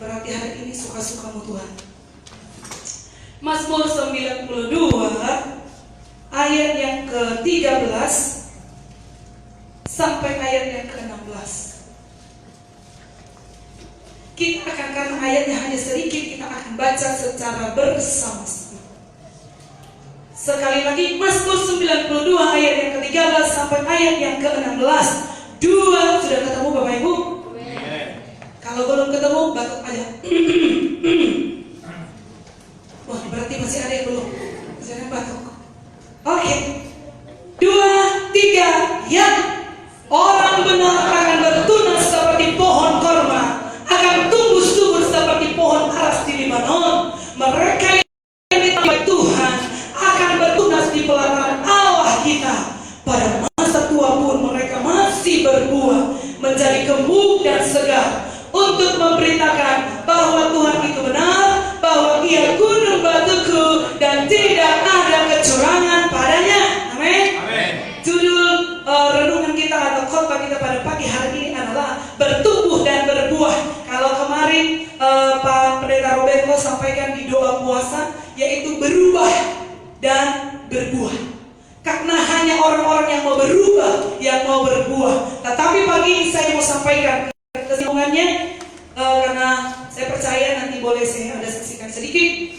Berarti hari ini suka-sukamu Tuhan. Mazmur 92 ayat yang ke-13 sampai ayat yang ke-16. Kita akan, karena ayatnya hanya sedikit, kita akan baca secara bersama-sama. Sekali lagi, Mazmur 92 ayat yang ke-13 sampai ayat yang ke-16. Dua, sudah ketemu Bapak Ibu? Kalau belum ketemu, batuk aja. Wah, berarti masih ada yang belum. Masih ada yang batuk. Oke. 2, 3, ya. Orang benar akan bertunas seperti pohon korma, akan tumbuh subur seperti pohon aras di Libanon. Mereka yang ditamai Tuhan akan bertunas di pelataran Allah kita. Pada masa tua pun mereka masih berbuah, menjadi gemuk dan segar, untuk memberitakan bahwa Tuhan itu benar, bahwa Ia gunung batuku dan tidak ada kecurangan padanya. Amin. Judul renungan kita atau khotbah kita pada pagi hari ini adalah bertumbuh dan berbuah. Kalau kemarin Pak Pendeta Roberto sampaikan di doa puasa, yaitu berubah dan berbuah. Karena hanya orang-orang yang mau berubah yang mau berbuah. Tetapi pagi ini saya mau sampaikan kesimpulannya, karena saya percaya nanti boleh saya ada saksikan sedikit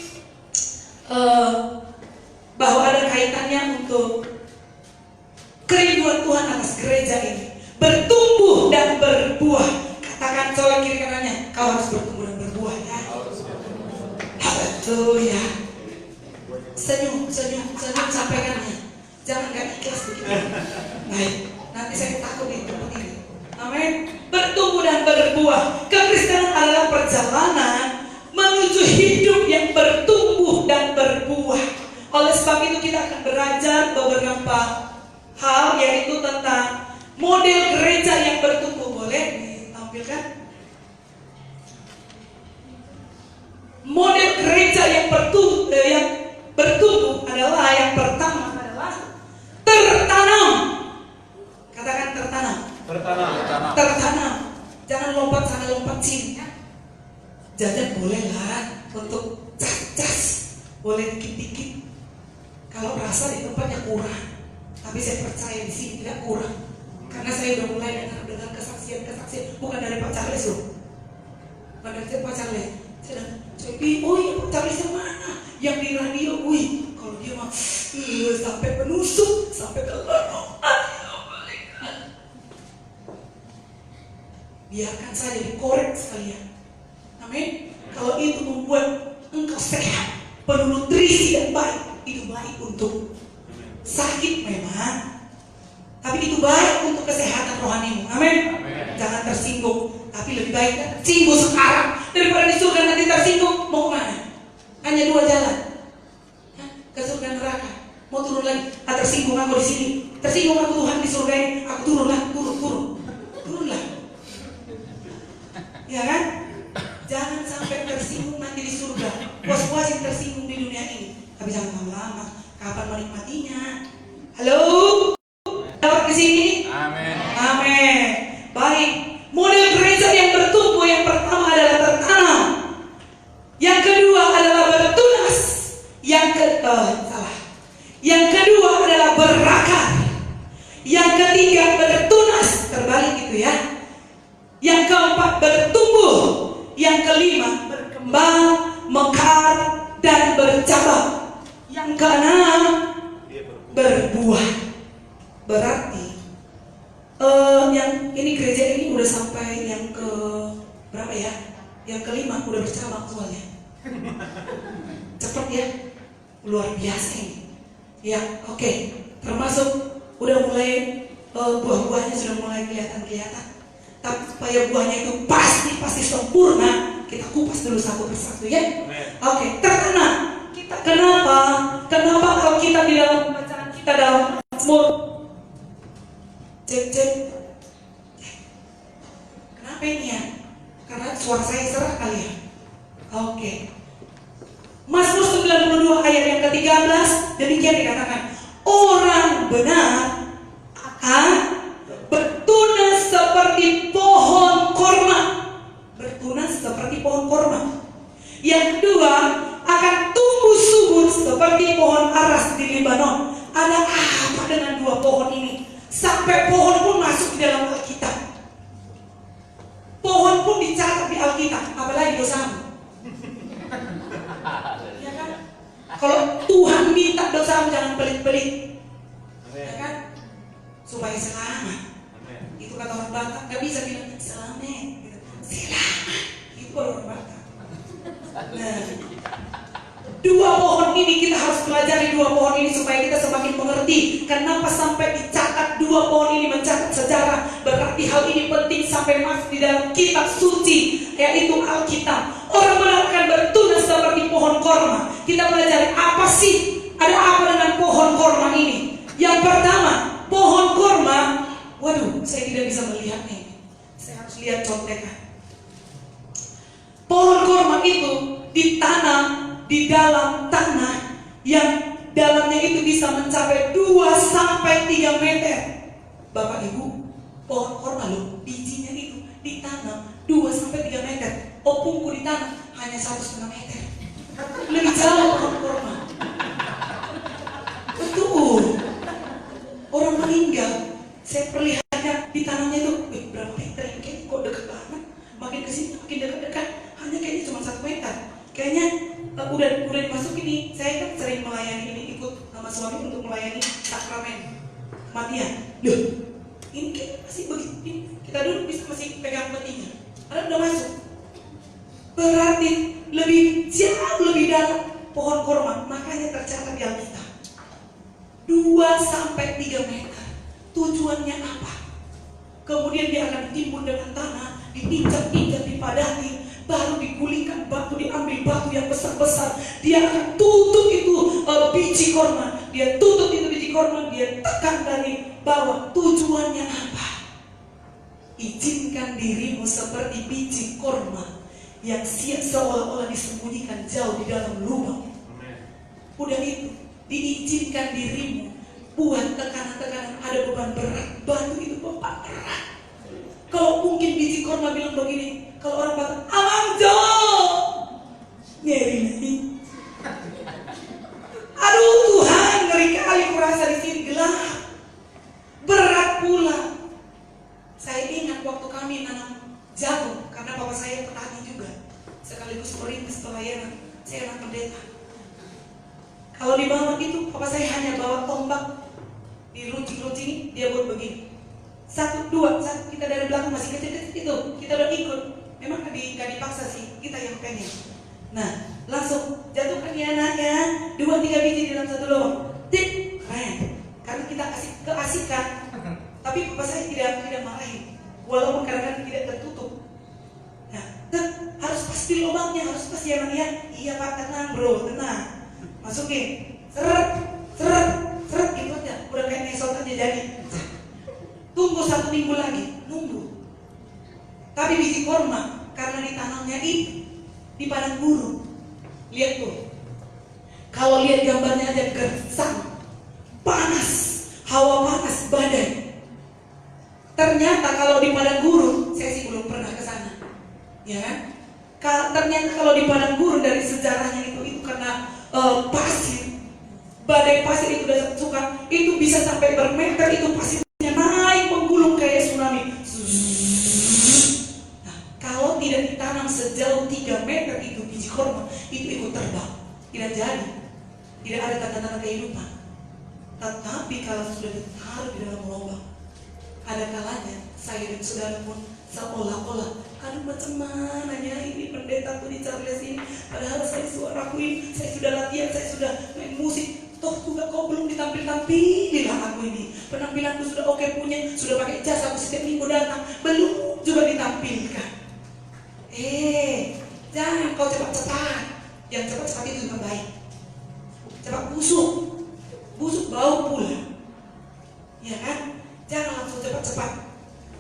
bahwa ada kaitannya untuk kerinduan Tuhan atas gereja ini, bertumbuh dan berbuah. Katakan colek kiri kanannya, kau harus bertumbuh dan berbuah ya. Haleluya. Senyum sampaikannya. Jangan gak ikhlas begitu. Baik, nanti saya takut di tempat ini. Amin. Bertumbuh dan berbuah. Kekristenan adalah perjalanan menuju hidup yang bertumbuh dan berbuah. Oleh sebab itu kita akan belajar beberapa hal, yaitu tentang model gereja yang bertumbuh. Boleh ditampilkan? Model gereja yang bertumbuh adalah yang pertama adalah tertanam. Katakan tertanam. Tertanam. Jangan lompat sana lompat sini. Jajan boleh lah untuk cas, boleh dikit-dikit. Kalau rasa di tempatnya kurang, tapi saya percaya di sini tidak kurang, karena saya udah mulai dengar kesaksian, bukan dari Pak Charles loh, bukan dari Pak Charles. Saya oh iya Pak Charles yang mana? Yang di radio, kalau dia mah sampai penusuk, sampai ke biarkan saja dikorek sekalian. Amin. Kalau itu membuat engkau sehat, penuh nutrisi dan baik, itu baik untuk sakit memang, tapi itu baik untuk kesehatan rohanimu. Amin. Jangan tersinggung, tapi lebih baik tersinggung sekarang daripada di surga nanti tersinggung. Mau kemana? Hanya dua jalan, ke surga neraka. Mau turun lagi? Tersinggung aku di sini, tersinggung aku Tuhan di surga ini, aku turunlah. Ya kan? Jangan sampai tersinggung nanti di surga. Puas-puasin tersinggung di dunia ini, tapi jangan lama-lama. Kapan menikmatinya? Halo? Dapat di sini? Amin. Baik. Model gereja yang bertumbuh yang pertama adalah tertanam. Yang kedua adalah bertunas. Yang kedua adalah berakar. Yang ketiga bertunas, terbalik gitu ya. Yang keempat bertumbuh. Yang kelima berkembang, mekar dan bercabang. Yang keenam berbuah. Berarti yang ini gereja ini udah sampai yang ke berapa ya? Yang kelima udah bercabang soalnya. Cepat ya, luar biasa ini. Ya, oke. Termasuk udah mulai buah-buahnya sudah mulai kelihatan. Tapi supaya buahnya itu pasti sempurna, kita kupas dulu satu persatu ya. Oke, tertanam. Kita kenapa kalau kita di dalam bacaan kita dalam Mazmur kenapa ini ya? Karena suara saya serak kali ya. Oke. Mazmur 92 ayat yang ke-13 demikian dikatakan, orang benar akan bertunas seperti pohon korma. Bertunas seperti pohon korma. Yang kedua, akan tumbuh subur seperti pohon aras di Libanon. Ada apa dengan dua pohon ini? Sampai pohon pun masuk di dalam Alkitab. Pohon pun dicatat di Alkitab, apalagi dosamu. Ya kan? Kalau Tuhan minta dosamu jangan pelit-pelit, ya kan? Supaya selamat. Itu kata orang Batak, gak bisa bilang selamat, selamat. Itu orang Batak. Nah, dua pohon ini kita harus pelajari dua pohon ini supaya kita semakin mengerti kenapa sampai dicatat dua pohon ini mencatat sejarah. Berarti hal ini penting sampai masuk di dalam kitab suci, yaitu Alkitab. Orang benar akan bertunas seperti pohon korma. Kita pelajari apa sih, ada apa dengan pohon korma ini. Yang pertama, pohon korma, waduh, saya tidak bisa melihatnya. Saya harus lihat contekan. Pohon korma itu ditanam di dalam tanah yang dalamnya itu bisa mencapai 2-3 meter. Bapak Ibu, pohon korma loh, bijinya itu ditanam 2-3 meter. Opungku ditanam hanya 1,5 meter. Lebih jauh pohon korma. Betul. Orang meninggal, saya perlihatnya ditanamnya itu berapa meter? Kayaknya kok dekat banget. Makin kesini makin dekat-dekat. Hanya kayaknya cuma 1 meter. Kayaknya udah dimasukin nih. Saya kan sering melayani ini, ikut sama suami untuk melayani sakramen kematian. Loh, ini kayaknya masih begitu. Kita dulu bisa masih pegang petinya. Ada udah masuk. Berarti jauh lebih dalam pohon korma. Makanya tercatat di Alkitab 2-3 meter. Tujuannya apa? Kemudian dia akan ditimbun dengan tanah, dipinjak-pinjak, dipadati, baru digulingkan batu, diambil batu yang besar-besar. Dia akan tutup itu biji korma. Dia tutup itu biji korma, dia tekan dari bawah. Tujuannya apa? Izinkan dirimu seperti biji korma yang siap seolah-olah disembunyikan jauh di dalam lubang. Udah itu, diizinkan dirimu buat tekanan-tekanan, ada beban berat. Batu itu beban berat. Kalau mungkin biji korma bilang begini, kalau orang Batak, Amangjo, ngeri nih. Aduh Tuhan, ngeri kali kurasa di sini, gelap, berat pula. Saya ingat waktu kami nanam jagung, karena papa saya petani juga, sekaligus perintis pelayanan. Saya anak pendeta. Kalau di bawah itu, papa saya hanya bawa tombak, diruncing-runcing, dia buat begini. 1, 2, 1, kita dari belakang masih kecil-kecil itu, kita udah ikut. Memang gak dipaksa sih, kita yang pengen. Nah, langsung jatuhkan ya anaknya 2-3 biji dalam satu lubang. Tik, keren. Karena kita kasih keasikan. Tapi papa saya tidak marahin, walaupun kadang-kadang tidak tertutup. Nah, harus pasti lubangnya, harus pasti ya anaknya. Iya Pak, tenang bro, tenang. Masukin, seret gitu aja. Udah kayak nesot aja jadi. Tunggu 1 minggu lagi, nunggu. Tapi biji korma, karena ditanamnya itu di padang gurun. Lihat tuh, kalau lihat gambarnya aja gersang, panas, hawa panas, badai. Ternyata kalau di padang gurun, saya sih belum pernah ke sana, ya kan? Ternyata kalau di padang gurun dari sejarahnya itu karena pasir, badai pasir itu udah suka, itu bisa sampai bermeter itu pasirnya naik menggulung kayak tsunami. Nah, kalau tidak ditanam sejauh 3 meter itu biji korma, itu ikut terbang, tidak jadi, tidak ada tanda-tanda kehidupan. Tetapi kalau sudah ditaruh di dalam lubang, ada kalanya saya dan saudara pun seolah-olah, aduh macam mana ya ini pendeta tuh di Charles ini, padahal saya suaraku ini, saya sudah latihan, saya sudah main musik, toh juga kau belum ditampil-tampilin lah aku ini, penampilanku sudah oke punya, sudah pakai jas aku setiap minggu datang, belum juga ditampilkan. Jangan kau cepat-cepat, yang cepat-cepat itu juga baik, cepat busuk bau pula, ya kan? Jangan langsung cepat-cepat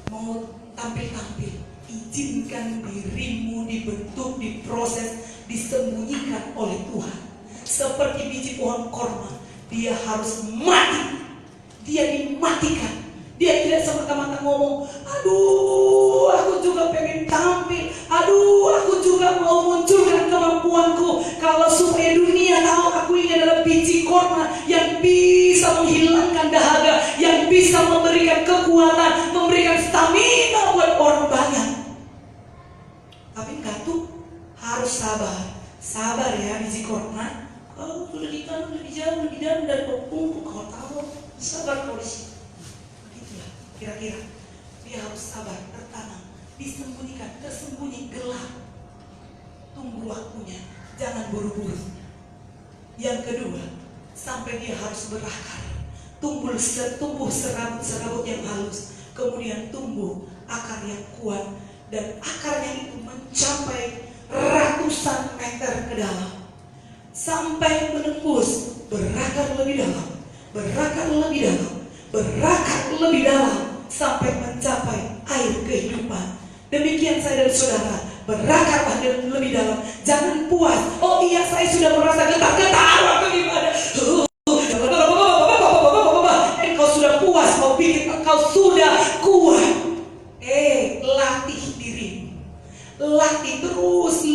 mau tampil-tampil. Izinkan dirimu dibentuk, diproses, disembunyikan oleh Tuhan. Seperti biji pohon korma, dia harus mati. Dia dimatikan. Dia tidak semata-mata ngomong, aduh aku juga pengen tampil, aduh aku juga mau munculkan kemampuanku. Kalau supaya dunia tahu aku ini adalah biji korma yang bisa menghilangkan dahaga, yang bisa memberikan kekuatan, memberikan stamina buat orang banyak. Tapi enggak tuh, harus sabar. Sabar ya biji korma. Kalau sudah ditanam lebih jauh, lebih dalam dari pupuk, kau tahu, sabar polisi. Begitulah kira-kira. Dia harus sabar, tertanam, disembunyikan, tersembunyi, gelap. Tunggu waktunya, jangan buru-buru. Yang kedua, sampai dia harus berakar, tumbuh serabut-serabut yang halus, kemudian tumbuh akar yang kuat, dan akarnya itu mencapai ratusan meter ke dalam, sampai menembus, berakar lebih dalam, berakar lebih dalam, berakar lebih dalam, sampai mencapai air kehidupan. Demikian saya dan saudara, berakarlah lebih dalam. Jangan puas. Oh iya, saya sudah merasa getar-getar waktu ibadah. Engkau sudah puas, kau pikir engkau sudah kuat. Latih dirimu. Latih terus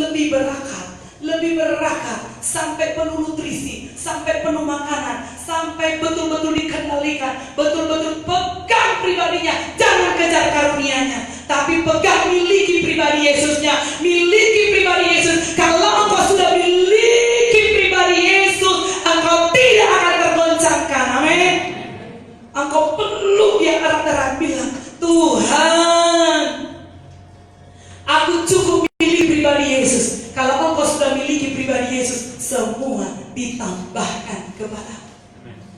lebih berakar, sampai penuh nutrisi, sampai penuh makanan, sampai betul-betul dikendalikan, betul-betul pegang pribadinya. Jangan kejar karunianya, tapi pegang, miliki pribadi Yesusnya, miliki pribadi Yesus. Kalau engkau sudah miliki pribadi Yesus, engkau tidak akan tergoncangkan. Amin. Engkau peluk yang erat-erat, bilang, Tuhan, aku cukup miliki pribadi Yesus. Kalau engkau sudah miliki pribadi Yesus, semua ditambahkan kepadamu.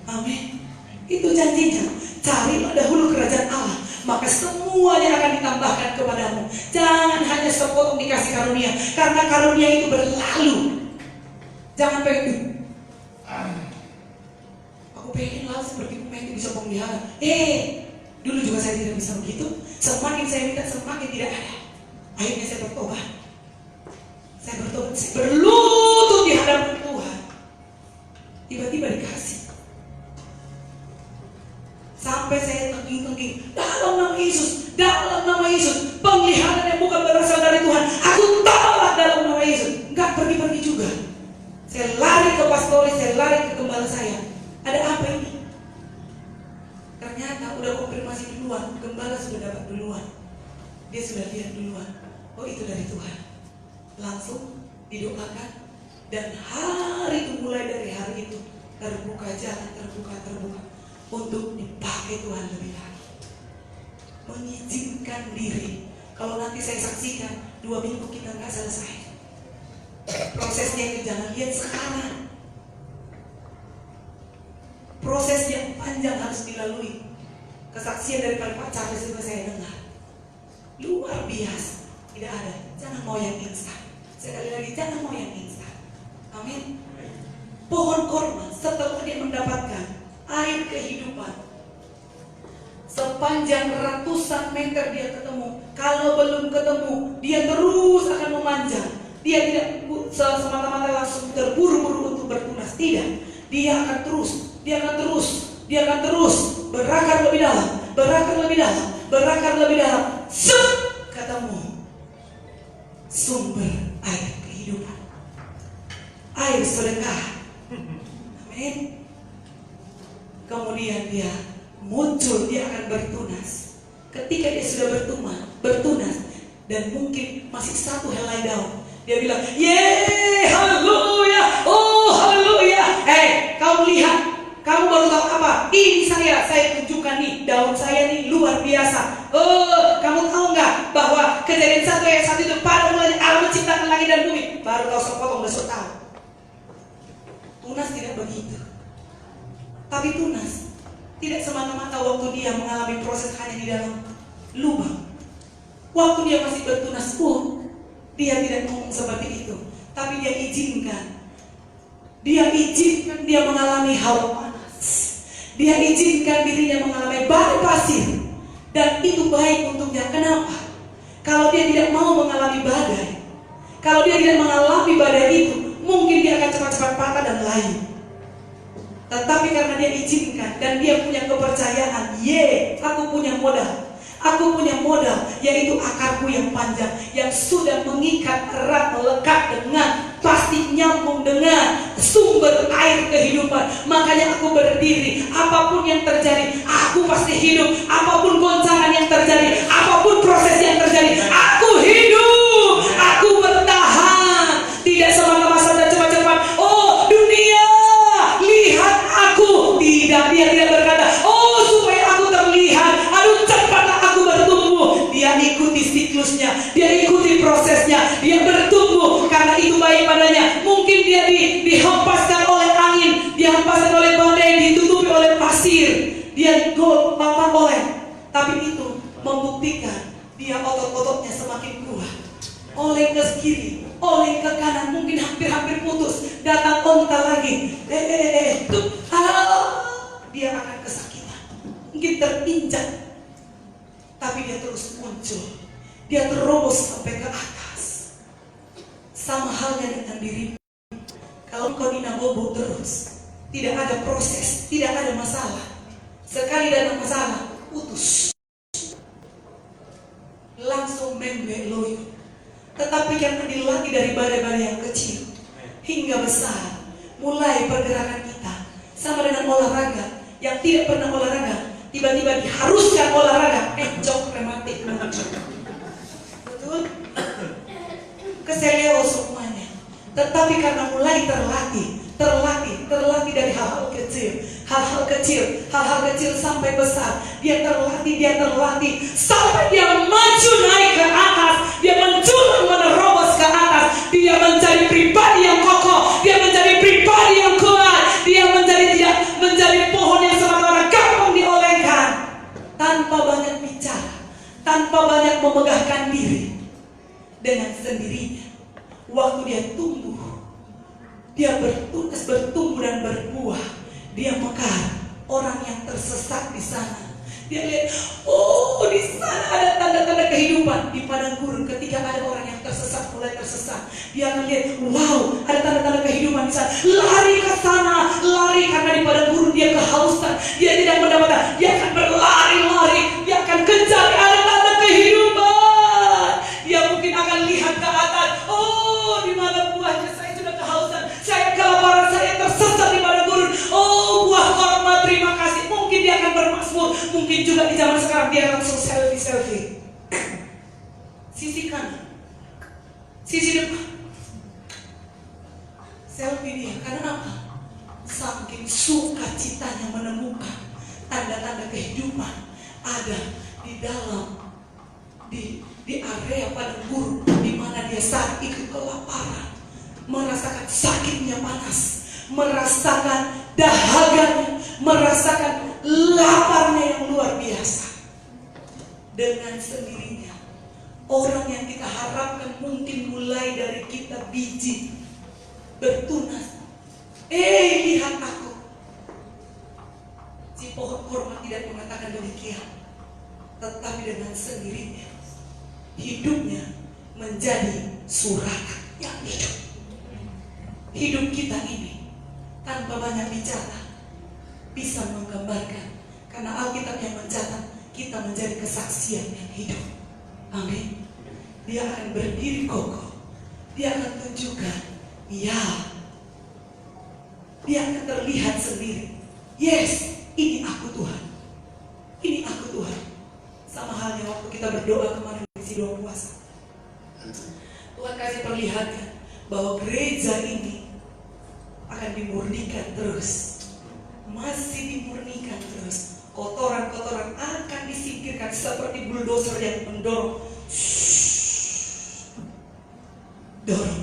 Amin. Itu janjinya. Carilah dahulu kerajaan Allah, maka semuanya akan ditambahkan kepadamu. Jangan hanya sepotong dikasih karunia, karena karunia itu berlalu. Jangan pengen, aku pengen lah seperti pemain itu bisa pemelihara. Dulu juga saya tidak bisa begitu. Semakin saya minta, semakin tidak ada. Akhirnya saya bertobat. Saya berlutut di hadapan Tuhan. Tiba-tiba dikasih. Sampai saya tengking-tengking, dalam nama Yesus, dalam nama Yesus, pemeliharaan yang bukan berasal dari Tuhan, aku tolak dalam nama Yesus. Enggak pergi-pergi juga. Saya lari ke pastoris, saya lari ke gembala saya. Ada apa ini? Ternyata udah konfirmasi duluan, gembala sudah dapat duluan. Dia sudah lihat duluan. Oh, itu dari Tuhan. Langsung didoakan, dan hari itu, mulai dari hari itu terbuka jalan, terbuka untuk dipakai Tuhan lebih lagi. Mengizinkan diri. Kalau nanti saya saksikan 2 minggu kita nggak selesai prosesnya, itu jangan lihat sekarang. Proses yang panjang harus dilalui. Kesaksian dari Pak Charles juga saya dengar luar biasa. Tidak ada, jangan mau yang instan. Sekali lagi, jangan mau yang instan. Amin. Pohon korma setelah dia mendapatkan air kehidupan, sepanjang ratusan meter dia ketemu. Kalau belum ketemu, dia terus akan memanjang. Dia tidak semata-mata langsung terburu-buru untuk bertunas. Tidak, dia akan terus berakar lebih dalam, berakar lebih dalam. Ketemu sumber air kehidupan, air sedekah. Amin. Kemudian dia muncul, dia akan bertunas. Ketika dia sudah bertunas, dan mungkin masih satu helai daun, dia bilang, yeay, haleluya, oh haleluya. Kamu lihat, kamu baru tahu apa? Ini saya tunjukkan nih, daun saya nih luar biasa. Kamu tahu nggak bahwa Kejadian 1 ayat 1 itu pada mulanya Allah menciptakan langit dan bumi. Baru kau sepotong besok tahu. Tunas tidak begitu. Tapi tunas tidak semata-mata waktu dia mengalami proses hanya di dalam lubang. Waktu dia masih bertunas pun, dia tidak ngomong seperti itu. Tapi dia izinkan dia mengalami hawa panas. Dia izinkan dirinya mengalami badai pasir. Dan itu baik untuknya. Kenapa? Kalau dia tidak mau mengalami badai, kalau dia tidak mengalami badai itu, mungkin dia akan cepat-cepat patah dan layu. Tetapi karena dia izinkan dan dia punya kepercayaan, aku punya modal. Aku punya modal, yaitu akarku yang panjang, yang sudah mengikat erat, melekat dengan, pasti nyambung dengan sumber air kehidupan. Makanya aku berdiri, apapun yang terjadi, aku pasti hidup. Apapun goncangan yang terjadi, apapun proses yang terjadi, aku hidup. Aku bertahan, tidak semata-mata dan cepat-cepat. Oh dunia, lihat aku. Tidak, dia tidak berkata, oh supaya aku terlihat, aduh cepatlah aku bertumbuh. Dia ikuti siklusnya, dia ikuti prosesnya, dia bertumbuh karena itu baik padanya. Mungkin dia dihempaskan oleh angin, dihempaskan oleh badai, ditutupi oleh pasir, dia oleh. Tapi itu membuktikan dia otot-ototnya semakin kuat. Oleh ke kiri, oleh ke kanan, mungkin hampir-hampir putus. Datang onta lagi, dia akan kesakitan, mungkin terinjak. Tapi dia terus muncul, dia terobos sampai ke atas. Sama halnya dengan dirimu. Kalau kau dinabobo terus, tidak ada proses, tidak ada masalah. Sekali ada masalah, putus, langsung membeloyo. Tetapi yang dilatih dari badai-badai yang kecil hingga besar, mulai pergerakan kita sama dengan olahraga. Yang tidak pernah olahraga, tiba-tiba diharuskan olahraga, jok rematik, betul? Keseleo semuanya. Tetapi karena mulai terlatih dari hal-hal kecil sampai besar. Dia terlatih sampai dia maju naik ke atas. Dia menculang menerobos ke atas. Dia menjadi pribadi yang kokoh. Dia menjadi pribadi yang kuat. Dia tidak menjadi pohon yang semata-mata gampang diolengkan. Tanpa banyak bicara, tanpa banyak memegahkan diri. Dengan sendirinya, waktu dia tumbuh, dia bertunas, bertumbuh dan berbuah. Dia mekar. Orang yang tersesat di sana, dia lihat, oh di sana ada tanda-tanda kehidupan. Di padang gurun ketika ada orang yang tersesat, mulai tersesat, dia akan lihat, wow, ada tanda-tanda kehidupan di sana. Lari ke sana, lari karena di padang gurun dia kehausan, dia tidak mendapatkan, dia akan berlari-lari, dia akan kejar, ada tanda kehidupan. Dia mungkin akan lihat ke atas, oh di mana buahnya, saya sudah kehausan, saya kelaparan, saya tersesat di padang gurun. Oh buah korma, terima kasih. Mungkin dia akan bermasmur, mungkin juga di zaman sekarang dia langsung selfie. Sisi kanan, sisi depan, selfie dia. Karena apa? Saking sukacitanya menemukan tanda-tanda kehidupan ada di dalam di area padang gurun, di mana dia saat itu kelaparan, merasakan sakitnya panas, merasakan dahaganya, merasakan laparnya yang luar biasa. Dengan sendirinya, orang yang kita harapkan mungkin mulai dari kita biji bertunas. Lihat aku. Si pohon korma tidak mengatakan demikian, tetapi dengan sendirinya hidupnya menjadi suratan yang hidup. Hidup kita ini tanpa banyak bicara bisa menggambarkan, karena Alkitab yang mencatat kita menjadi kesaksian yang hidup. Amin. Dia akan berdiri kokoh. Dia akan tunjukkan, ya, dia akan terlihat sendiri. Yes, ini aku Tuhan. Ini aku Tuhan. Sama halnya waktu kita berdoa kemarin di doa puasa. Tuhan kasih perlihatkan bahwa gereja ini akan dimurnikan terus. Masih dimurnikan terus. Kotoran-kotoran akan disingkirkan seperti bulldozer yang mendorong. Dorong.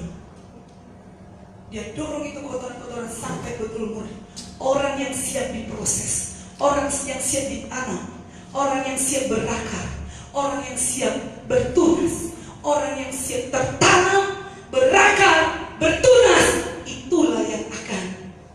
Dia dorong itu kotoran-kotoran sampai betul murni. Orang yang siap diproses, orang yang siap ditanam, orang yang siap berakar, orang yang siap bertunas, orang yang siap tertanam, berakar, bertunas. Itulah yang akan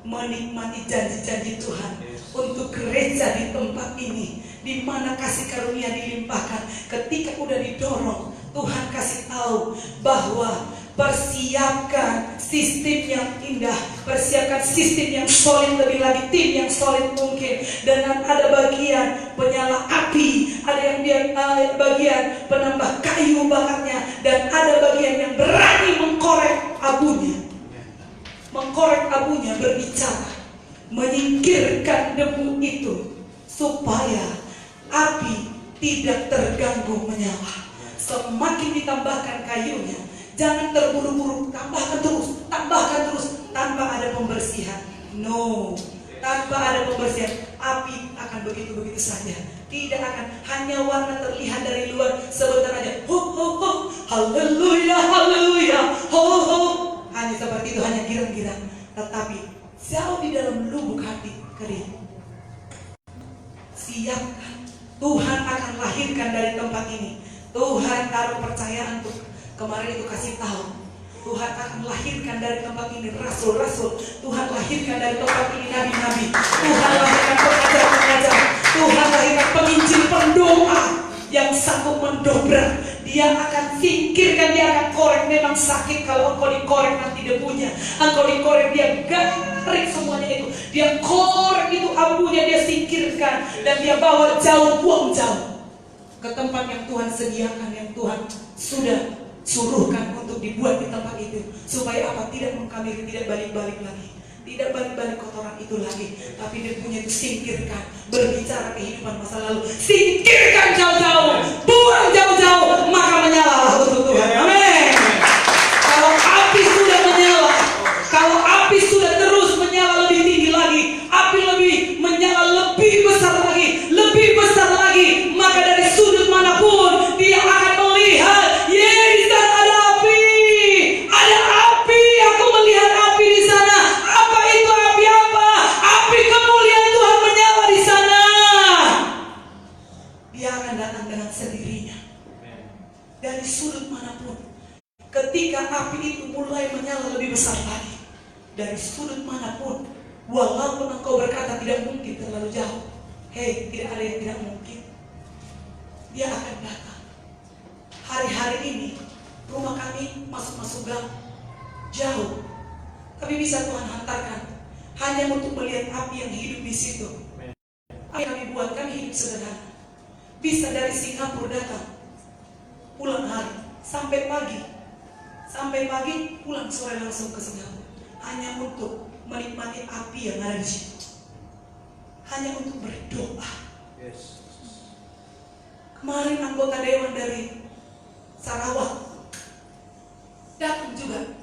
menikmati janji-janji Tuhan untuk gereja di tempat ini, di mana kasih karunia dilimpahkan. Ketika udah didorong, Tuhan kasih tahu bahwa Persiapkan sistem yang indah, persiapkan sistem yang solid, lebih lagi tim yang solid mungkin. Dengan ada bagian penyala api, ada yang bagian penambah kayu bakarnya, dan ada bagian yang berani mengkorek abunya. Mengkorek abunya, berbicara, menyingkirkan debu itu supaya api tidak terganggu menyala. Semakin ditambahkan kayunya, jangan terburu-buru, tambahkan terus, tanpa ada pembersihan. No, tanpa ada pembersihan, api akan begitu-begitu saja. Tidak akan, hanya warna terlihat dari luar sebentar aja. Ho ho ho, haleluya, haleluya, ho ho. Hanya seperti itu, hanya girang-girang. Tetapi jauh di dalam lubuk hati kering. Siapkan, Tuhan akan lahirkan dari tempat ini. Tuhan taruh percayaan untuk kemarin itu kasih tahu. Tuhan akan lahirkan dari tempat ini rasul-rasul. Tuhan lahirkan dari tempat ini nabi-nabi. Tuhan lahirkan pengajar-pengajar. Tuhan lahirkan penginjil pendoa yang sanggup mendobrak. Dia akan singkirkan, dia akan korek. Memang sakit kalau engkau dikorek nanti debunya. Engkau dikorek, dia garing semuanya itu. Dia korek itu abunya, dia singkirkan. Dan dia bawa jauh, buang jauh ke tempat yang Tuhan sediakan, yang Tuhan sudah suruhkan untuk dibuat di tempat itu. Supaya apa? Tidak mengkamiri, tidak balik-balik lagi, tidak balik-balik kotoran itu lagi. Tapi debunya itu singkirkan. Berbicara kehidupan masa lalu, singkirkan jauh-jauh, buang jauh-jauh, maka menyalalah untuk Tuhan. Amin. Kalau api sudah menyala, kalau api sudah terus menyala lebih tinggi lagi, api lebih menyala lebih besar lagi, lebih besar lagi, maka dari sudut manapun dia akan melihat, di sana ada api, ada api. Aku melihat api di sana. Apa itu api? Apa? Api kemuliaan Tuhan menyala di sana. Dia akan datang dengan sendirinya dari sudut manapun. Ketika api itu mulai menyala lebih besar lagi, dari sudut manapun, walaupun engkau berkata tidak mungkin, terlalu jauh. Hei, tidak ada yang tidak mungkin. Dia akan datang. Hari-hari ini rumah kami masuk gang, jauh, tapi bisa Tuhan hantarkan hanya untuk melihat api yang hidup di situ. Apa yang kami buat, kami hidup sederhana. Bisa dari Singapura datang, pulang hari, sampai pagi, pulang sore langsung ke Singapura, hanya untuk menikmati api yang ada di situ, hanya untuk berdoa. Kemarin anggota dewan dari Sarawak datang juga,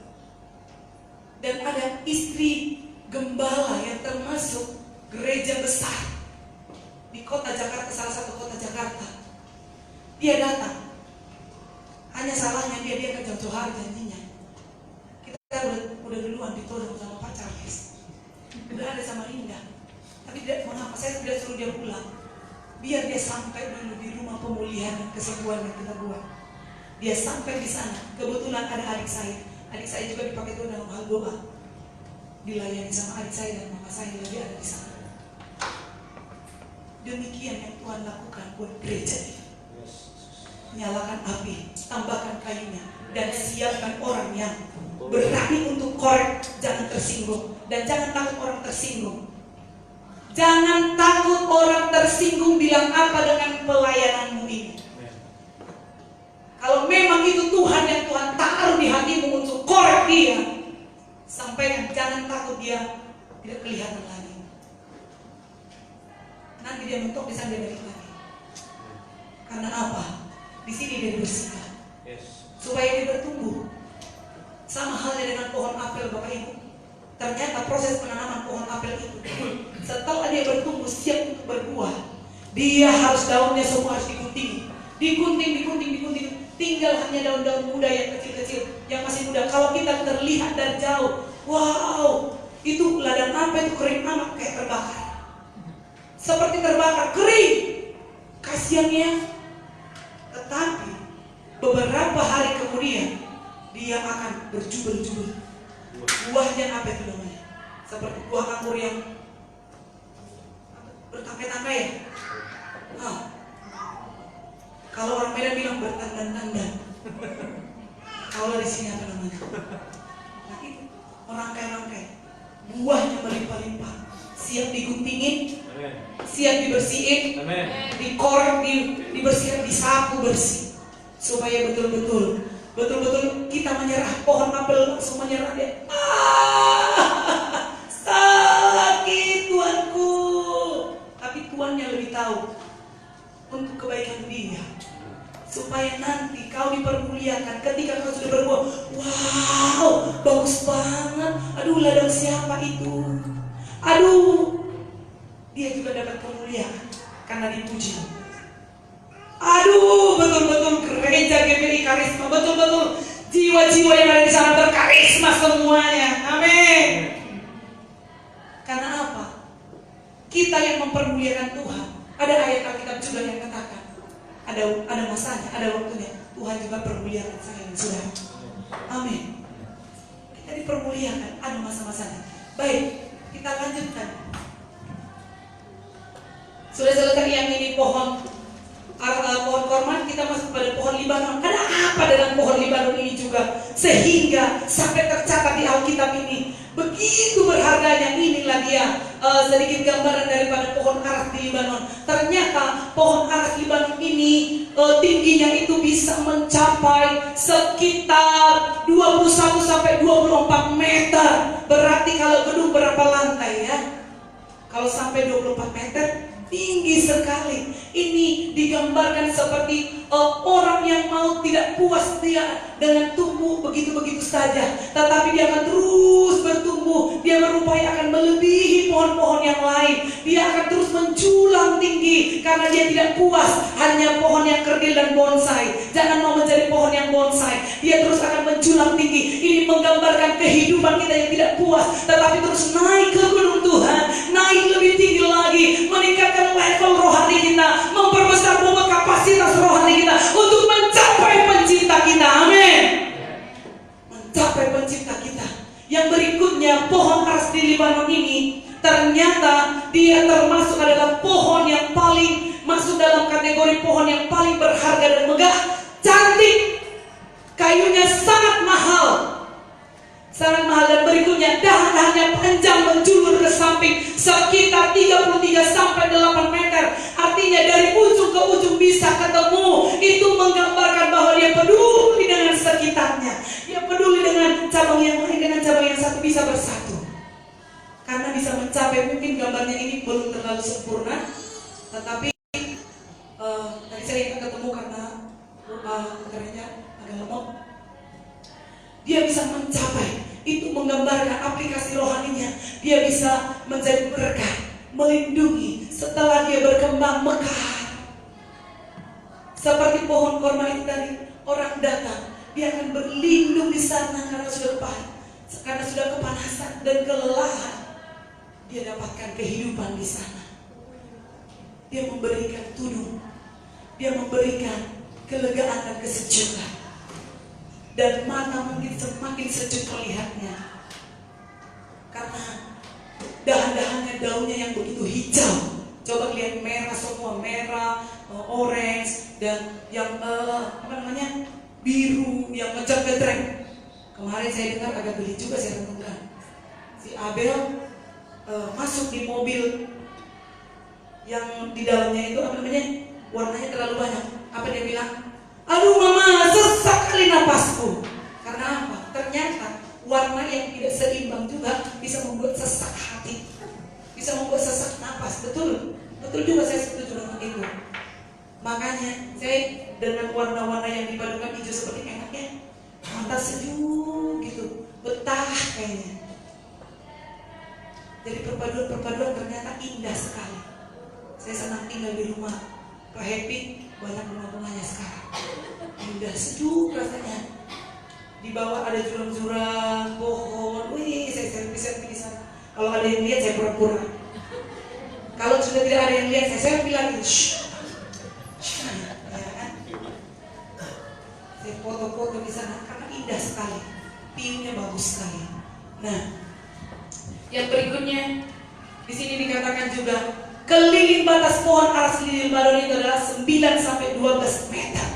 dan ada istri gembala yang termasuk gereja besar di kota Jakarta, salah satu kota Jakarta. Dia datang, hanya salahnya dia ke jauh-jauh hari janjinya. Kita udah duluan ditodong sama Pak Charles, udah ada sama Linda, tapi tidak, mengapa saya tidak suruh dia pulang, biar dia sampai dulu di rumah pemulihan dan kesembuhan yang kita buat. Dia sampai di sana, kebetulan ada adik saya juga dipakai Tuhan dalam hal doa, dilayani sama adik saya dan mama saya lagi ada di sana. Demikian yang Tuhan lakukan buat gereja ini. Nyalakan api, tambahkan kayunya, dan siapkan orang yang berani untuk korek, jangan tersinggung, dan jangan takut orang tersinggung. Jangan takut orang tersinggung bilang apa dengan pelayananmu ini. Kalau memang itu Tuhan yang Tuhan taruh di hatimu untuk korek dia, sampaikan, jangan takut dia tidak kelihatan lagi. Nanti dia mentok di sana, dia balik lagi. Karena apa? Di sini dia dibersihkan, supaya dia bertumbuh. Sama halnya dengan pohon apel, Bapak Ibu. Ternyata proses penanaman pohon apel itu, setelah dia bertumbuh siap untuk berbuah, dia harus daunnya semua harus digunting, tinggal hanya daun-daun muda yang kecil-kecil, yang masih muda. Kalau kita terlihat dari jauh, wow, itu ladang apa itu kering amat, kayak terbakar, seperti terbakar, kering, kasihannya. Tetapi beberapa hari kemudian dia akan berjubel-jubel. Buahnya apa itu namanya? Seperti buah anggur yang bertangkai-tangkai ya. Kalau orang Medan bilang bertandan-tandan. Kalau di sini apa namanya? Nah, itu merangkai-rangkai, buahnya melimpah-limpah, siap diguntingin, siap dibersihin, dikorek, dibersihkan, disapu bersih, supaya betul-betul kita menyerah. Pohon apel langsung menyerah dia. Sakit Tuanku, tapi Tuannya lebih tahu untuk kebaikan dia, supaya nanti kau dipermuliakan ketika kau sudah berbuah. Wow, bagus banget. Aduh, ladang siapa itu? Aduh, dia juga dapat kemuliaan karena dipuji. Aduh, betul-betul gereja GPI karisma, betul-betul jiwa-jiwa yang ada di sana berkarisma semuanya. Amin. Karena apa? Kita yang mempermuliakan Tuhan. Ada ayat Alkitab juga yang katakan, ada masanya, ada waktunya. Tuhan juga permuliakan saya dan saudara. Amin. Kita dipermuliakan, ada masa-masanya. Baik, kita lanjutkan. Sudah selesai yang ini pohon korma, kita masuk pada pohon Libanon. Ada apa dengan pohon Libanon ini juga sehingga sampai tercatat di Alkitab ini begitu berharganya? Inilah dia sedikit gambaran daripada pohon aras di Libanon. Ternyata pohon aras Libanon ini tingginya itu bisa mencapai sekitar 21 sampai 24 meter. Berarti kalau gedung berapa lantai ya? Kalau sampai 24 meter, tinggi sekali. Ini digambarkan seperti orang yang mau tidak puas dia dengan tumbuh begitu-begitu saja, tetapi dia akan terus bertumbuh. Dia berupaya akan melebihi pohon-pohon yang lain. Dia akan terus menjulang tinggi karena dia tidak puas hanya pohon yang kerdil dan bonsai. Jangan mau menjadi pohon yang bonsai. Dia terus akan menjulang tinggi. Ini menggambarkan kehidupan kita yang tidak puas, tetapi terus naik ke gunung Tuhan, naik lebih tinggi lagi, meningkatkan level rohani kita, memperbesar bobot kapasitas rohani kita untuk mencapai pencipta kita. Amin. Mencapai pencipta kita. Yang berikutnya, pohon aras di Libanon ini ternyata dia termasuk adalah pohon yang paling masuk dalam kategori pohon yang paling berharga dan megah, cantik, kayunya sangat mahal. Sangat mahal. Dan berikutnya, dahan-dahannya panjang menjulur ke samping sekitar 33 sampai 8 meter. Artinya dari ujung ke ujung bisa ketemu. Itu menggambarkan bahwa dia peduli dengan sekitarnya. Dia peduli dengan cabang yang lain, dengan cabang yang satu bisa bersatu. Karena bisa mencapai, mungkin gambarnya ini belum terlalu sempurna, tetapi tadi saya ketemu karena gereja agak lemot. Dia bisa mencapai. Itu menggambarkan aplikasi rohaninya. Dia bisa menjadi berkat, melindungi setelah dia berkembang mekar. Seperti pohon korma itu tadi, orang datang, dia akan berlindung di sana karena sudah pahit, karena sudah kepanasan dan kelelahan. Dia dapatkan kehidupan di sana. Dia memberikan tudung, dia memberikan kelegaan dan kesejukan. Dan mata mungkin semakin sejuk melihatnya, karena dahan-dahannya, daunnya yang begitu hijau. Coba lihat, merah semua, merah, orange, dan yang biru, yang ngejreng. Kemarin saya dengar agak geli juga, saya renungkan. Si Abel masuk di mobil yang di dalamnya itu warnanya terlalu banyak. Apa dia bilang? Aduh mama, sesak kali napasku. Karena apa? Ternyata warna yang tidak seimbang juga bisa membuat sesak hati, bisa membuat sesak napas. Betul juga, saya setuju dengan itu. Makanya saya dengan warna-warna yang dipadukan hijau seperti enaknya, mata sejuk gitu, betah kayaknya. Jadi perpaduan ternyata indah sekali. Saya senang tinggal di rumah Pak Happy, banyak bunga-bunganya sekarang. Indah, sejuk rasanya. Di bawah ada jurang-jurang, pohon. Wih, saya selfie di sana. Kalau ada yang lihat, saya pura-pura. Kalau sudah tidak ada yang lihat, saya bilang, shh, ya kan? Saya foto-foto di sana karena indah sekali, view-nya bagus sekali. Nah, yang berikutnya di sini dikatakan juga keliling batas pohon aras di Libanon itu adalah 9 sampai 12 meter.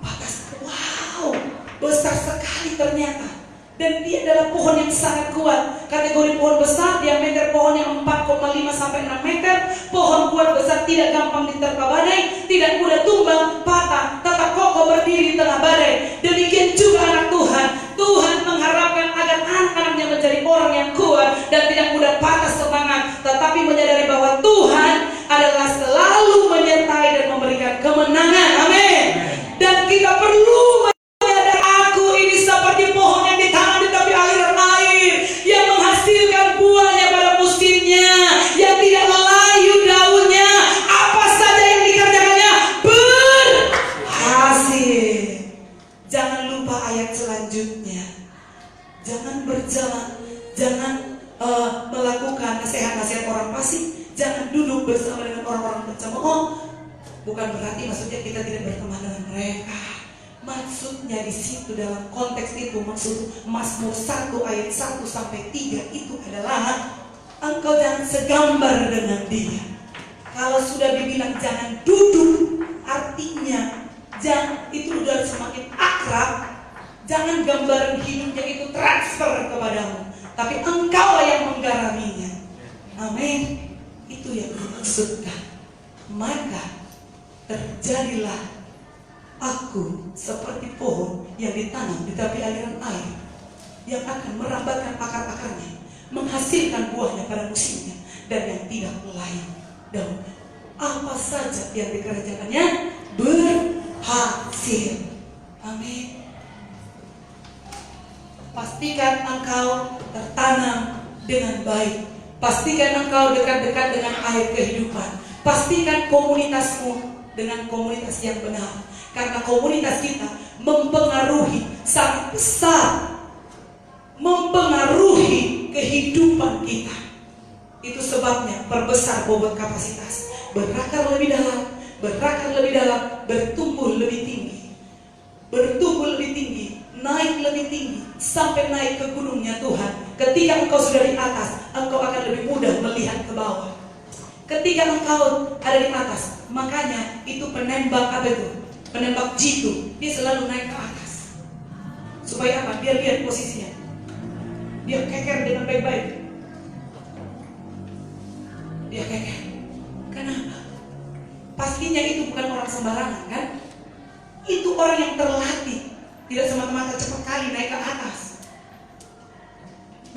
Batas, wow, besar sekali. sekali ternyata. Dan dia adalah pohon yang sangat kuat. Kategori pohon besar, diameter pohonnya 4,5 sampai 6 meter. Pohon kuat besar, tidak gampang diterpa badai, tidak mudah tumbang, patah, tetap kokoh berdiri di tengah badai. Demikian juga anak Tuhan. Tuhan mengharapkan agar anak-anaknya menjadi orang yang kuat dan tidak mudah patah semangat, tetapi menyadari bahwa Tuhan adalah selalu menyertai dan memberikan kemenangan. Amin. Dan kita perlu menyadari, aku ini seperti pohon yang ditanam di tepi aliran air, yang menghasilkan buahnya pada musimnya, yang tidak layu daunnya, apa saja yang dikerjakannya berhasil. Jangan lupa ayat selanjutnya. Jangan berjalan, jangan melakukan nasihat-nasihat orang fasik, jangan duduk bersama dengan orang-orang pencemooh. Bukan berarti maksudnya kita tidak berteman dengan mereka. Maksudnya di situ, dalam konteks itu, maksud Mazmur 1 ayat 1 sampai 3 itu adalah engkau jangan segambar dengan dia. Kalau sudah dibilang jangan duduk, artinya itu sudah semakin akrab. Jangan gambaran hidupnya itu transfer kepadamu, tapi engkau yang menggaraminya. Amin. Itu yang dimaksudkan. Maka terjadilah aku seperti pohon yang ditanam di tepi aliran air, yang akan merambatkan akar-akarnya, menghasilkan buahnya pada musimnya, dan yang tidak layu daunnya. Apa saja yang dikerjakannya berhasil. Amin. Pastikan engkau tertanam dengan baik. Pastikan engkau dekat-dekat dengan air kehidupan. Pastikan komunitasmu dengan komunitas yang benar. Karena komunitas kita mempengaruhi sangat besar, mempengaruhi kehidupan kita. Itu sebabnya perbesar bobot kapasitas, berakar lebih dalam, bertumbuh lebih tinggi, naik lebih tinggi, sampai naik ke gunungnya Tuhan. Ketika engkau sudah di atas, engkau akan lebih mudah melihat ke bawah. Ketika engkau ada di atas, makanya itu penembak apa itu? Penembak jitu, dia selalu naik ke atas. Supaya apa? Dia lihat posisinya. Dia keker dengan baik-baik. Dia keker. Kenapa? Pastinya itu bukan orang sembarangan, kan? Itu orang yang terlatih. Tidak semata-mata cepat kali naik ke atas.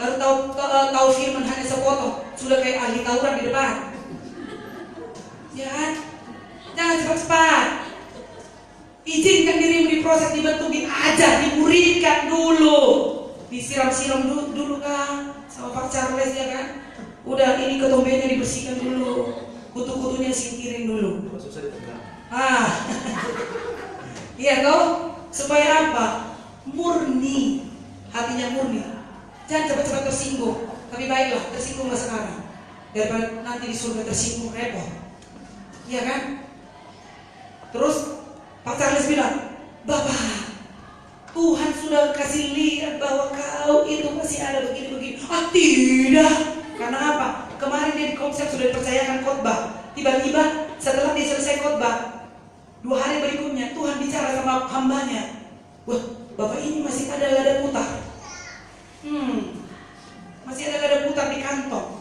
Baru tahu firman hanya sepotong, sudah kayak ahli Taurat di depan. Ya kan? Jangan cepat-cepat. Izinkan dirimu diproses, dibentuk, diajar, dimuridkan dulu. Disiram-siram dulu kan sama Pak Charles, ya kan? Udah, ini ketombenya dibersihkan dulu, kutu-kutunya singkirin dulu. Iya toh? Supaya apa? Murni, hatinya murni. Jangan cepat-cepat tersinggung. Tapi baiklah, tersinggunglah sekarang, daripada nanti di surga tersinggung repot. Iya kan? Terus Pak Charles bilang, Bapak, Tuhan sudah kasih lihat bahwa kau itu masih ada begini-begini. Ah, tidak. Karena apa? Kemarin dia di konsep sudah dipercayakan khotbah. Tiba-tiba setelah dia selesai khotbah, 2 hari berikutnya Tuhan bicara sama hambanya. Wah, Bapak ini masih ada lada putar. Masih ada lada putar di kantong.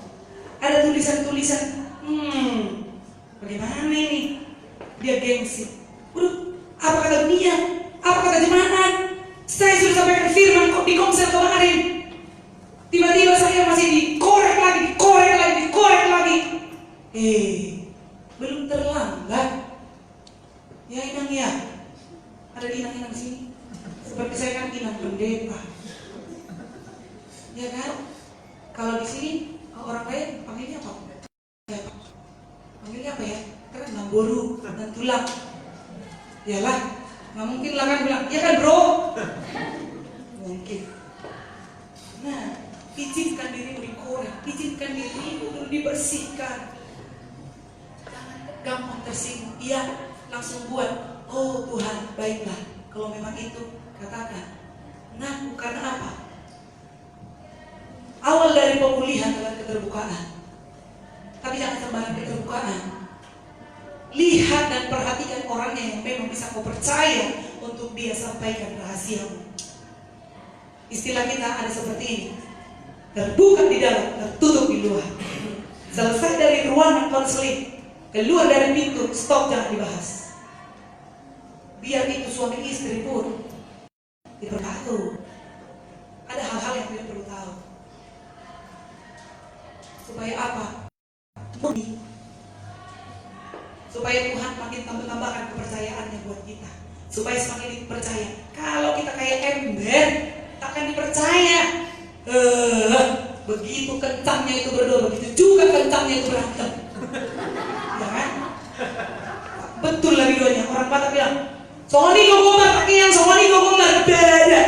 Ada tulisan-tulisan. Bagaimana ini? Dia gengsi. Waduh, apa kata dunia? Apa kata jemaat? Saya sudah sampaikan firman di konsel kemarin. Tiba-tiba saya masih dikorek lagi. Belum terlambat. Ya inang ya. Ada inang-inang sini. Seperti saya kan inang pendeta. Ya kan? Kalau di sini orang kaya panggilnya apa? Panggilnya apa ya? Kan lamboru dan tulang. Yalah, nggak mungkin lah kan bilang, ya kan bro? Mungkin. Nah, izinkan dirimu dikorek, izinkan dirimu dibersihkan. Jangan gampang tersinggung. Iya, langsung buat. Oh Tuhan, baiklah. Kalau memang itu, katakan. Nah, karena apa? Awal dari pemulihan adalah keterbukaan. Tapi jangan sembarang keterbukaan. Lihat dan perhatikan orangnya yang memang bisa kau percaya untuk dia sampaikan rahasiamu. Istilah kita ada seperti ini. Terbuka di dalam, tertutup di luar. Selesai dari ruangan konseling, keluar dari pintu, stop, jangan dibahas. Biar itu suami istri pun diberitahu. Ada hal-hal yang tidak perlu tahu. Supaya apa? Supaya Tuhan makin tambahkan kepercayaannya buat kita. Supaya semakin dipercaya. Kalau kita kayak ember, takkan dipercaya. Begitu kencangnya itu berdoa, begitu juga kencangnya itu berantem. Ya kan? Betul lagi doanya. Orang Batak bilang, "Songoni gogomar pakaian, songoni gogomar dada."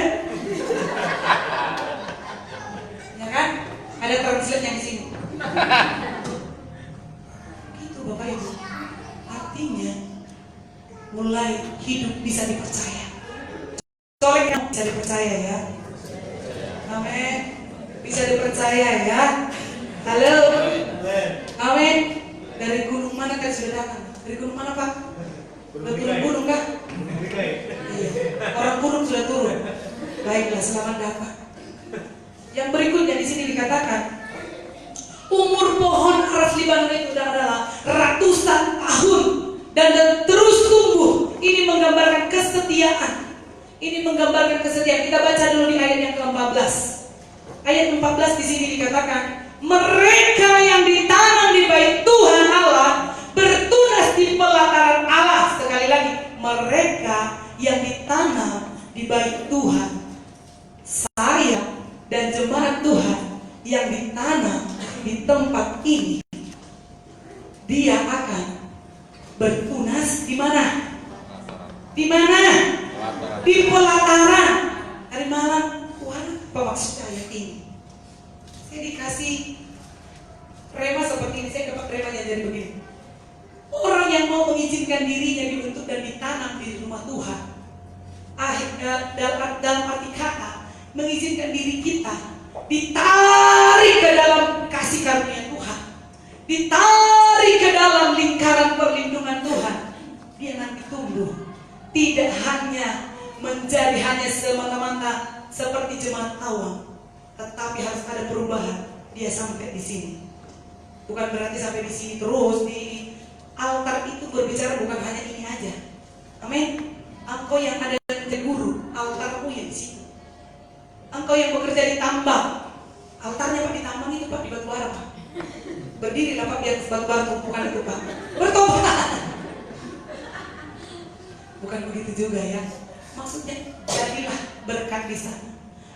Ya kan? Ada translate-nya di sini. Gitu Bapak Ibu. Artinya mulai hidup bisa dipercaya. Soalnya bisa dipercaya ya. Amin. Bisa dipercaya ya. Halo. Amin. Dari gunung mana kan sudah datang? Dari gunung mana Pak? Udah turun gunung kan? Iya. Orang gunung sudah turun. Baiklah, selamat datang. Yang berikutnya di sini dikatakan, umur pohon aras Libanon itu adalah ratusan tahun dan terus tumbuh. Ini menggambarkan kesetiaan. Ini menggambarkan kesetiaan. Kita baca dulu di ayat yang ke-14. Ayat 14 di sini dikatakan, mereka yang ditanam di bait Tuhan Allah bertunas di pelataran Allah. Sekali lagi, mereka yang ditanam di bait Tuhan, saya dan jemaat Tuhan yang ditanam di tempat ini, dia akan bertunas di mana? Di mana? Di pelataran. Hari malam, Tuhan, apa maksudnya ayat ini? Saya dikasih rema seperti ini, saya dapat remanya jadi begini. Orang yang mau mengizinkan dirinya dibentuk dan ditanam di rumah Tuhan, dalam arti kata, mengizinkan diri kita ditarik ke dalam kasih karunia Tuhan, ditarik ke dalam lingkaran perlindungan Tuhan, dia nanti tumbuh. Tidak hanya menjadi hanya semata-mata seperti jemaat awam, tetapi harus ada perubahan. Dia sampai di sini. Bukan berarti sampai di sini terus. Di altar itu berbicara bukan hanya ini aja. Amin. Engkau yang ada di guru, altarmu yang di sini. Engkau yang bekerja di tambang, altarnya Pak di tambang itu Pak, di batu bara Pak. Berdirilah Pak, biar batu bara tumpukan itu Pak. Bertobat. Bukan begitu juga ya. Maksudnya jadilah berkat di sana.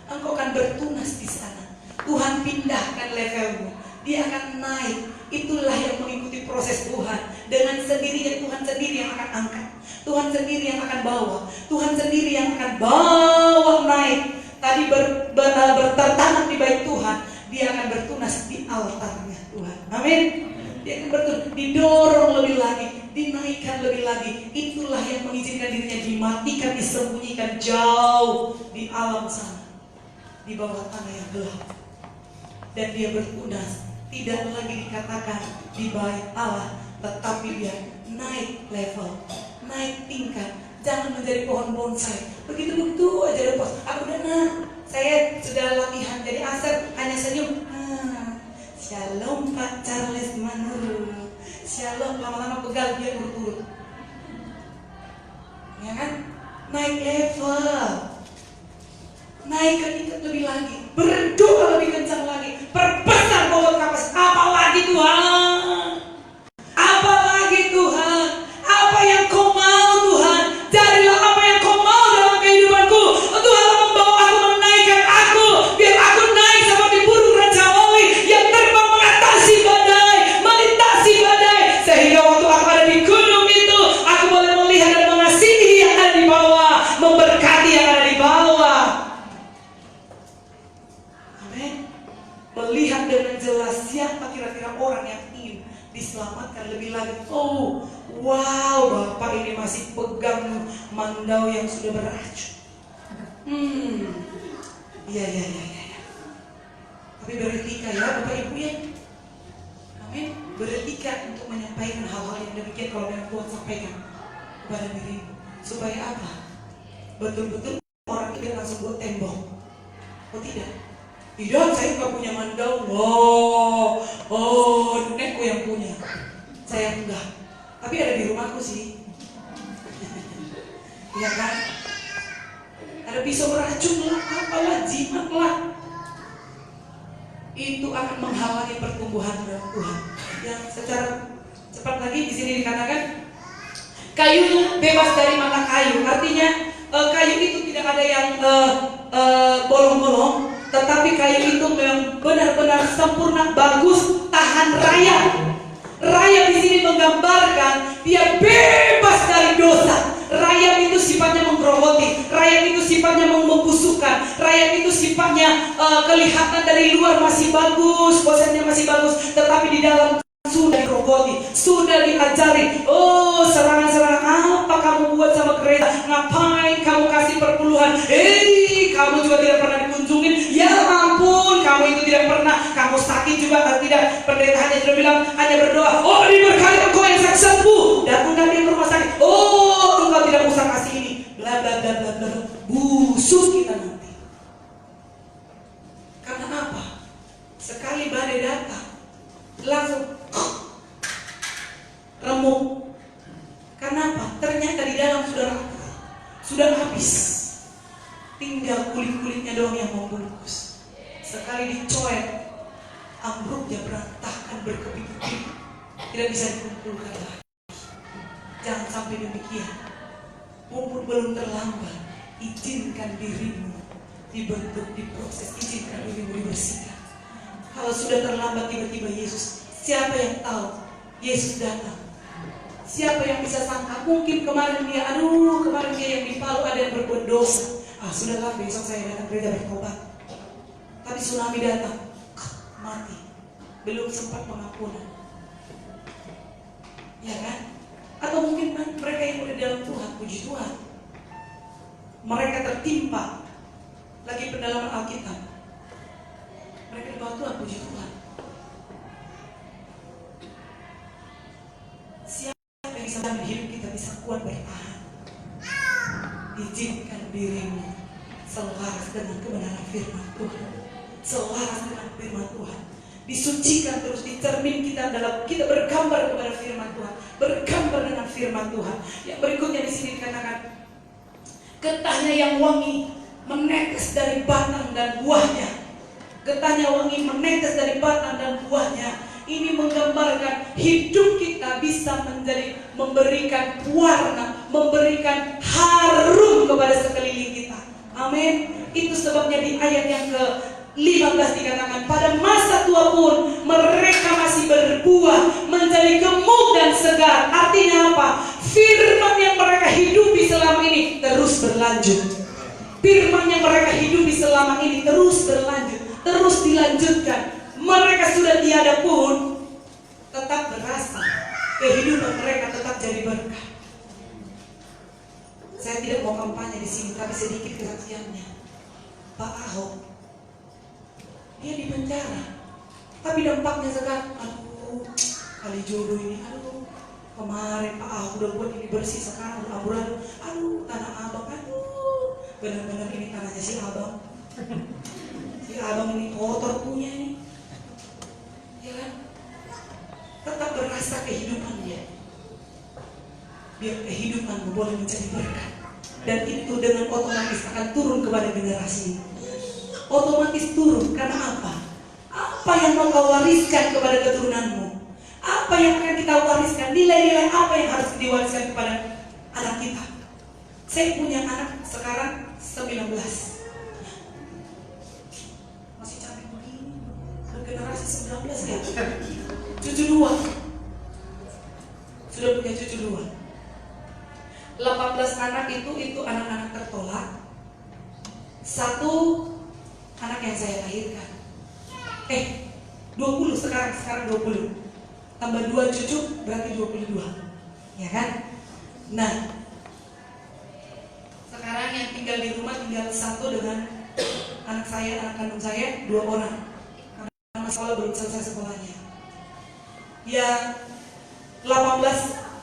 Engkau akan bertunas di sana. Tuhan pindahkan levelmu. Dia akan naik. Itulah yang mengikuti proses Tuhan. Dengan sendirinya Tuhan sendiri yang akan angkat. Tuhan sendiri yang akan bawa. Tuhan sendiri yang akan bawa naik. Tadi bertanam di bait Tuhan, dia akan bertunas di altarnya Tuhan. Amin. Dia akan bertunas, didorong lebih lagi, dinaikkan lebih lagi. Itulah yang mengizinkan dirinya dimatikan, disembunyikan jauh di alam sana, di bawah tanah yang gelap. Dan dia bertunas, tidak lagi dikatakan di bait Allah, tetapi dia naik level, naik tingkat. Jangan menjadi pohon bonsai. Begitu-begitu aja lepas. Aku udah saya sudah latihan jadi Asep, hanya senyum. Shalom Pak Charles Manur. Shalom, lama-lama pegal dia urut-urut. Ya kan? Naik level. Naik ke tingkat lebih lagi. Berdoa lebih kencang lagi. Perbesar bobot kapasitas. Apalagi Tuhan? Apalagi Tuhan? Apa yang kau mau Tuhan? Jadilah apa yang kau mau dalam kehidupanku. Tuhan membawa aku, menaikkan aku, biar aku naik seperti burung rajawawi yang terbang mengatasi badai, melintasi badai, sehingga waktu aku ada di gunung itu, aku boleh melihat dan mengasihi yang ada di bawah, memberkati yang ada di bawah. Amin. Melihat dengan jelas siapa kira-kira orang yang ingin diselamatkan lebih lagi. Oh, wow, Bapak ini masih pegang mandau yang sudah beracun. Iya. Tapi beretika ya Bapak Ibu ya. Amin. Beretika untuk menyampaikan hal-hal yang demikian kalau yang Tuhan sampaikan kepada dirimu. Supaya apa? Betul-betul orang itu langsung buat tembok. Oh tidak. Tidak, saya nggak punya mandau. Oh, nenekku yang punya. Saya enggak. Tapi ada di rumahku sih. Iya kan? Ada pisau beracun lah, apalah, jimat lah. Itu akan menghalangi pertumbuhan dalam Tuhan. Yang secara cepat lagi di sini dikatakan kayunya bebas dari mata kayu. Artinya kayu itu tidak ada yang bolong-bolong, tetapi kayu itu memang benar-benar sempurna, bagus, tahan raya. Raya di sini menggambarkan dia bebas dari dosa. Rayap itu sifatnya menggerogoti, rayap itu sifatnya membusukkan, rayap itu sifatnya kelihatan dari luar masih bagus, konsepnya masih bagus, tetapi di dalam sudah digerogoti, sudah diajari. Oh, serangan-serangan apa kamu buat sama gereja? Ngapain kamu kasih perpuluhan? Kamu juga tidak pernah dikunjungin. Ya ampun, kamu itu tidak pernah. Kamu sakit juga tidak. Pendeta hanya sudah bilang, hanya berdoa. Oh, diberkati engkau yang sembuh. Datangkan dia ke rumah sakit. Oh, engkau tidak usah kasih ini. Bla bla bla bla bla. Busuk kita nanti. Karena apa? Sekali badai datang, langsung remuk. Karena apa? Ternyata di dalam sudah habis. Tinggal kulit-kulitnya doang yang membungkus. Sekali dicoet, ambruknya berantakan berkeping-keping, tidak bisa dikumpulkan lagi. Jangan sampai demikian. Mumpung belum terlambat, izinkan dirimu dibentuk, diproses, izinkan dirimu dibersihkan. Kalau sudah terlambat tiba-tiba Yesus, siapa yang tahu Yesus datang? Siapa yang bisa sangka? Mungkin kemarin dia yang di Palu ada yang berbuat dosa. Sudahlah, besok saya datang gereja bertobat. Tapi tsunami datang, mati, belum sempat pengampunan. Ya kan? Atau mungkin mereka yang udah dalam Tuhan, puji Tuhan, mereka tertimpa lagi pendalaman Alkitab. Mereka di bawah Tuhan, puji Tuhan. Siapa yang bisa menjamin hidup kita bisa kuat bertahan? Izinkan dirimu selaras dengan kebenaran firman Tuhan, selaras dengan firman Tuhan, disucikan terus di cermin kita dalam kita bergambar kepada firman Tuhan, bergambar dengan firman Tuhan. Yang berikutnya di sini dikatakan getahnya yang wangi menetes dari batang dan buahnya. Getahnya wangi menetes dari batang dan buahnya. Ini menggambarkan hidup kita bisa memberikan warna, memberikan harum kepada sekeliling kita. Amin. Itu sebabnya di ayat yang ke-15 dikatakan, pada masa tua pun mereka masih berbuah, menjadi gemuk dan segar. Artinya apa? Firman yang mereka hidupi selama ini terus berlanjut. Firman yang mereka hidupi selama ini terus berlanjut, terus dilanjutkan. Mereka sudah tiada pun tetap berasa kehidupan mereka tetap jadi berkah. Saya tidak mau kampanye di sini, tapi sedikit kesaksiannya. Pak Ahok, dia di penjara, tapi dampaknya sekarang, kali jodoh ini, kemarin Pak Ahok udah buat ini bersih, sekarang amburadul, tanah abang, benar-benar ini tanahnya si abang. Si abang ini kotor punya ini. Ya kan? Tetap berasa kehidupannya. Biar kehidupanmu boleh menjadi berkat. Dan itu dengan otomatis akan turun kepada generasi. Otomatis turun, karena apa? Apa yang mau kau wariskan kepada keturunanmu? Apa yang akan kita wariskan? Nilai-nilai apa yang harus diwariskan kepada anak kita? Saya punya anak sekarang 19. Masih cantik begini. Generasi 19 ya. Cucu 2. Sudah punya cucu 2. 18 anak itu anak-anak tertolak. 1 anak yang saya lahirkan. 20 sekarang 20. Tambah 2 cucu berarti 22. Ya kan? Nah, sekarang yang tinggal di rumah tinggal 1 dengan anak saya, anak kandung saya 2 orang. Karena sekolah belum selesai sekolahnya. Yang 18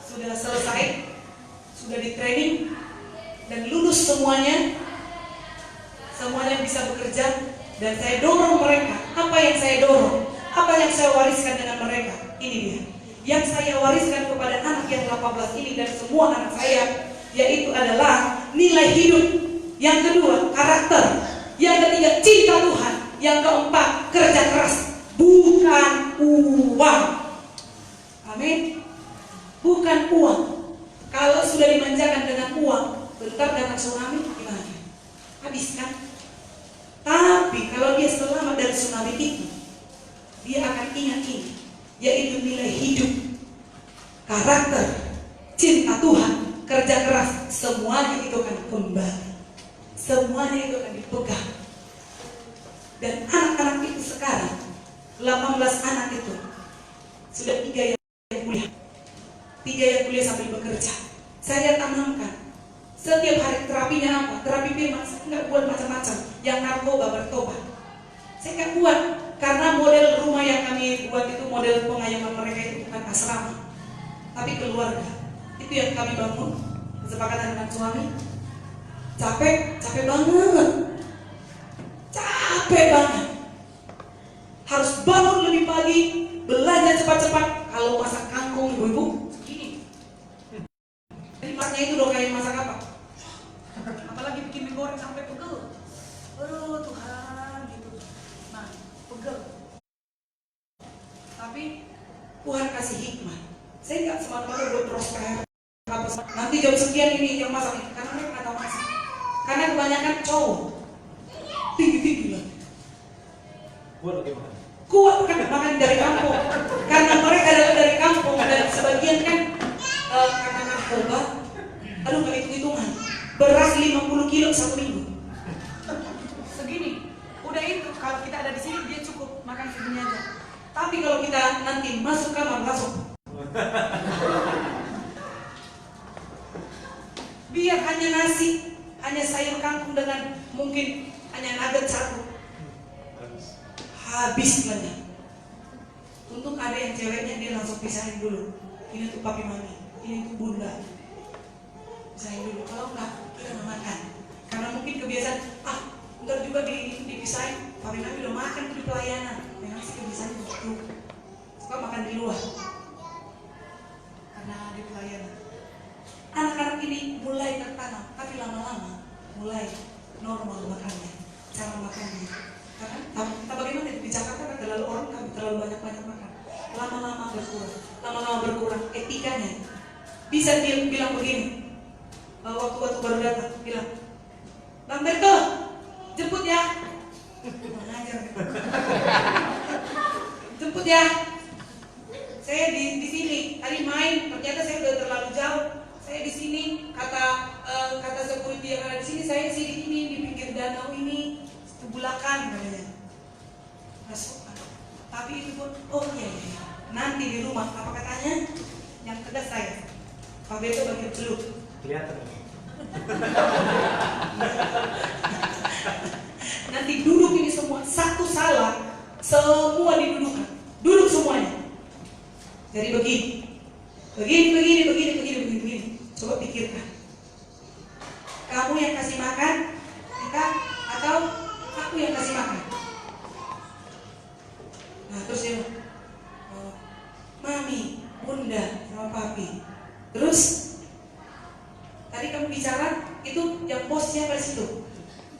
sudah selesai, sudah di training dan lulus semuanya bisa bekerja. Dan saya dorong mereka. Apa yang saya dorong? Apa yang saya wariskan dengan mereka? Ini dia. Yang saya wariskan kepada anak yang 18 ini dan semua anak saya, yaitu adalah nilai hidup. Yang kedua, karakter. Yang ketiga, cinta Tuhan. Yang keempat, kerja keras. Bukan uang. Amin. Bukan uang. Kalau sudah dimanjakan dengan uang, bentar datang tsunami, gimana? Habis kan? Tapi kalau dia selamat dari tsunami itu, dia akan ingat ini, yaitu nilai hidup, karakter, cinta Tuhan, kerja keras. Semuanya itu akan kembali. Semuanya itu akan dipegang. Dan anak-anak itu sekarang 18 anak itu sudah 3 yang kuliah, 3 yang kuliah sambil bekerja. Saya tanamkan setiap hari terapinya apa? Terapi firman. Saya nggak buat macam-macam yang narkoba bertobat. Saya nggak buat, karena model rumah yang kami buat itu model pengayoman mereka itu bukan asrama, tapi keluarga. Itu yang kami bangun kesepakatan dengan suami. Capek banget. Capek banget. Harus bangun lebih pagi, belanja cepat-cepat. Kalau masak kangkung, ibu-ibu segini. Jadi masaknya itu udah kayak masak apa? Apalagi bikin mie goreng sampai pegel. Oh Tuhan gitu. Nah, pegel. Tapi Tuhan kasih hikmah. Saya nggak semata-mata buat prosper. Nanti jam sekian ini yang masak ini, karena mereka nggak tahu masak. Karena kebanyakan cowok tinggi lah. Kuat kan makan dari kampung. Karena mereka adalah dari kampung dan sebagian kan karena narkoba. Aduh nggak hitung-hitungan. Beras 50 kilo 1 minggu. Segini. Udah itu kalau kita ada di sini dia cukup makan segini aja. Tapi kalau kita nanti masuk kamar langsung. Biar hanya nasi, hanya sayur kangkung dengan mungkin hanya nugget 1. Habis banyak. Untung ada yang ceweknya dia langsung pisahin dulu. Ini tuh papi mami, ini tuh bunda. Pisahin dulu. Kalau enggak, kita nggak makan. Karena mungkin kebiasaan, ntar juga dipisahin. Papi mami udah makan tuh di pelayanan. Memang sih kebiasaan begitu. Suka makan di luar. Karena di pelayanan. Anak-anak ini mulai tertanam, tapi lama-lama mulai normal makannya, cara makannya. Karena kita bagaimana di Jakarta kan terlalu banyak makan. Lama-lama berkurang etikanya. Bisa dia bilang begini, waktu baru datang bilang, Bang Berto, jemput ya. Mengajar. Jemput ya. Saya di sini tadi main, ternyata saya udah terlalu jauh. Saya di sini, kata security yang ada di sini, saya sih di ini di pinggir danau ini, Bulakan katanya. Masuk. Tapi itu pun, oh iya. Nanti di rumah apa katanya? Yang tegas saya. Pak Beto bagi belum. Kelihatan. Nanti duduk ini semua, satu salah, semua didudukan. Duduk semuanya. Jadi begini. Coba pikirkan. Kamu yang kasih makan kita atau aku yang kasih makan? Nah terus ya, mami, bunda, sama papi. Terus tadi kamu bicara itu yang bos siapa di situ?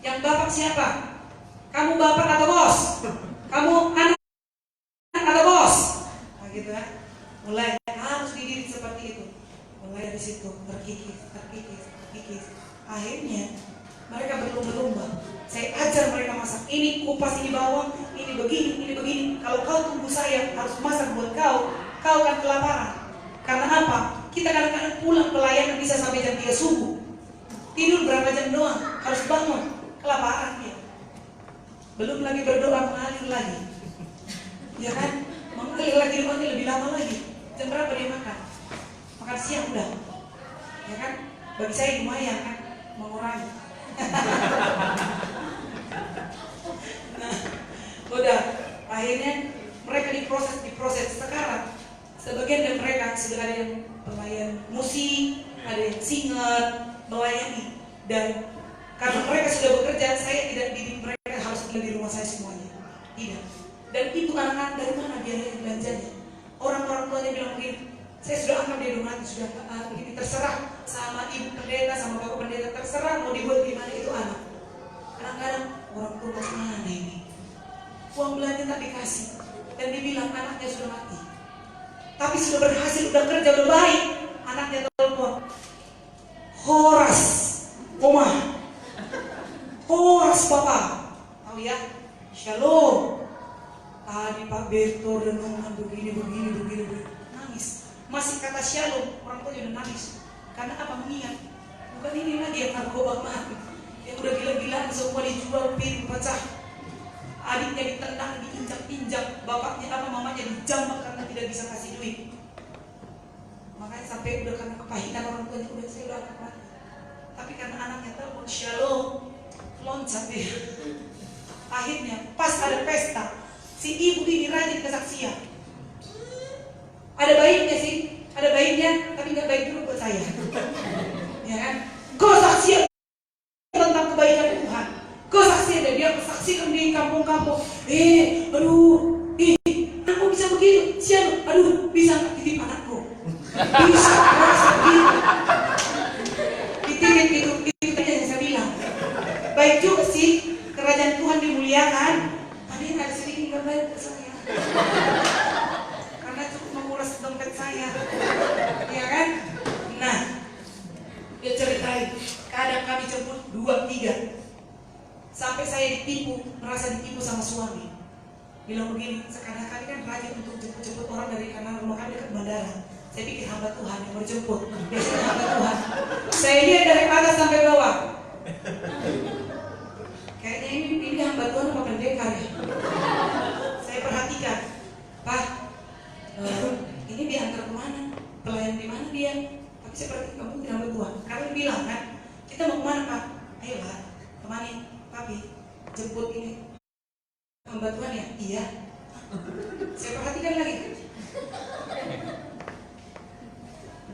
Yang bapak siapa? Kamu bapak atau bos? Kamu anak atau bos? Nah gitu ya. Mulai harus dididik seperti itu. Mulai dari situ terkikis. Akhirnya mereka berlomba-lomba. Saya ajar mereka masak. Ini kupas, ini bawang, ini begini. Kalau kau tunggu saya harus masak buat kau akan kelaparan. Karena apa? Kita kadang-kadang pulang pelayanan bisa sampai jam 3 subuh. Tidur berapa jam doang, harus bangun. Kelaparan dia. Belum lagi berdoa mengalir lagi. Ya kan? Mengalir lagi lebih lama lagi. Jam berapa dia makan? Makan siang udah. Ya kan? Bagi saya lumayan kan, mengurangi. Nah, udah. Akhirnya mereka diproses. Sekarang sebagian dari mereka sudah ada yang pelayan musik, ada yang singer, melayani. Dan karena mereka sudah bekerja, saya tidak didik mereka harus tinggal di rumah saya semuanya. Tidak. Dan itu anak-anak dari mana biayanya belanjanya? Orang-orang tuanya bilang begini, saya sudah anggap dia udah mati, sudah begini, terserah sama ibu pendeta, sama bapak pendeta, terserah mau dibuat gimana itu anak. Kadang-kadang orang tua mana ini? Uang belanja tak dikasih, dan dibilang anaknya sudah mati. Tapi sudah berhasil, sudah kerja, sudah baik. Anaknya telepon, Horas, Oma, Horas papa. Tahu ya? Shalom. Tadi Pak Beto renungan begini. Nangis. Masih kata shalom, orang tua juga nangis. Karena apa? Mengingat, bukan ini lagi yang narkoba mati. Yang udah gila-gilaan semua dijual, piring pecah. Adiknya ditendang, diinjak-injak. Bapaknya apa, mamanya dijambak karena tidak bisa kasih duit. Makanya sampai udah karena kepahitan orang tuanya, udah saya udah angkat mati. Tapi karena anaknya telepon shalom, loncat dia. Akhirnya pas ada pesta, si ibu ini rajin kesaksian. Ada baiknya sih, ada baiknya, tapi nggak baik dulu buat saya. Ya kan? Kau saksian tentang kebaikan Tuhan. Kau saksian, dan dia saksikan di kampung-kampung. Aku bisa begitu. Siapa? Aduh, bisa nggak titip anakku? Bisa, merasa begitu. Dititip itu aja yang saya bilang. Baik juga sih, kerajaan Tuhan dimuliakan. Tapi ada sedikit nggak baik ke saya. Karena cukup menguras dompet saya. Ya kan? Nah, dia ceritain, kadang kami jemput 2-3. Sampai saya ditipu, merasa ditipu sama suami. Bilang begini, sekarang kami kan rajin untuk jemput-jemput orang dari karena rumah kami dekat bandara. Saya pikir hamba Tuhan yang berjemput. Biasanya hamba Tuhan. Saya lihat dari atas sampai bawah. Kayaknya ini hamba Tuhan apa pendekar ya? Saya perhatikan, Pak, ini diantar kemana? Pelayan di mana dia? Tapi saya perhatikan kamu tidak hamba Tuhan. Kalian bilang kan, kita mau kemana Pak? Ayo Pak, temani Papi, jemput ini hamba Tuhan ya? Iya. Saya perhatikan lagi.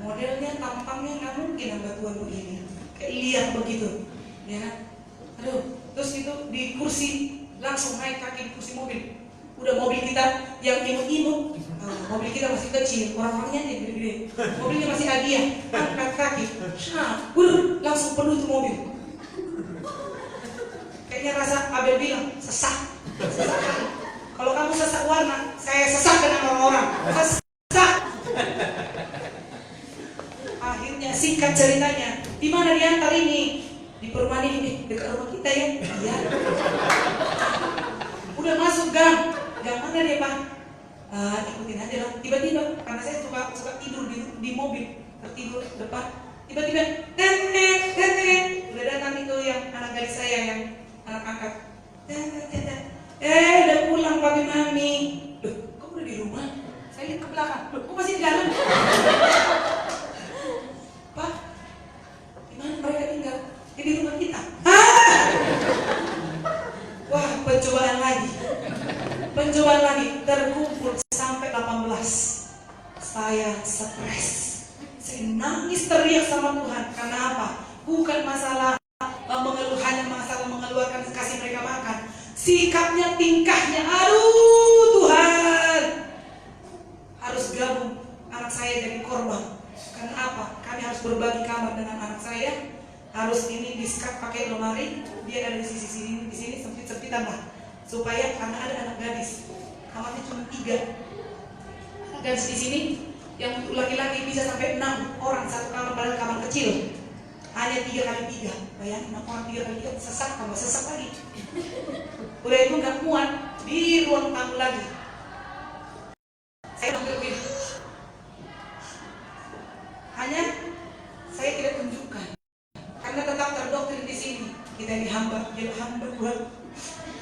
Modelnya, tampangnya nggak mungkin hamba Tuhan begini. Kayak lihat begitu, ya kan? Aduh, terus itu di kursi langsung naik kaki di kursi mobil. Udah mobil kita yang imut-imut, mobil kita masih kecil, orang-orangnya nih gede-gede. Mobilnya masih Agia, angkat kaki, langsung penuh tuh mobil. Kayaknya rasa Abel bilang sesak. Kalau kamu sesak warna, saya sesak dengan orang-orang. Sesak. Akhirnya singkat ceritanya, di mana diantar ini? Di perumahan ini, dekat rumah kita ya. Iya. Udah masuk gang mana dia Pak? Ikutin aja lah. Tiba-tiba, karena saya suka tidur di mobil, tertidur depan. Tiba-tiba, udah datang itu yang anak gadis saya yang anak angkat. Udah pulang papi mami. Loh, kok udah di rumah? Saya lihat ke belakang. Loh, kok masih di dalam? Pak, di mana mereka tinggal? Di rumah kita. Wah, pencobaan lagi. Terkumpul sampai 18. Saya stres. Saya nangis teriak sama Tuhan. Karena apa? Bukan masalah mengeluh, hanya masalah mengeluarkan kasih mereka makan. Sikapnya, tingkahnya, aduh Tuhan. Harus gabung anak saya jadi korban. Karena apa? Kami harus berbagi kamar dengan anak saya. Harus ini di-skat pakai lemari. Dia ada di sisi sini, di sini sempit-sempitan lah. Supaya karena ada anak gadis, kamarnya cuma 3. Anak gadis di sini yang untuk laki-laki bisa sampai 6 orang satu kamar, padahal kamar kecil. Hanya 3x3. Bayangin 6 orang 3x3 sesak, tambah sesak lagi. Udah itu nggak muat, di ruang tamu lagi. Saya ambil begini. Hanya saya tidak tunjukkan. Karena tetap terdoktrin di sini. Kita ini hamba, jadi hamba Tuhan.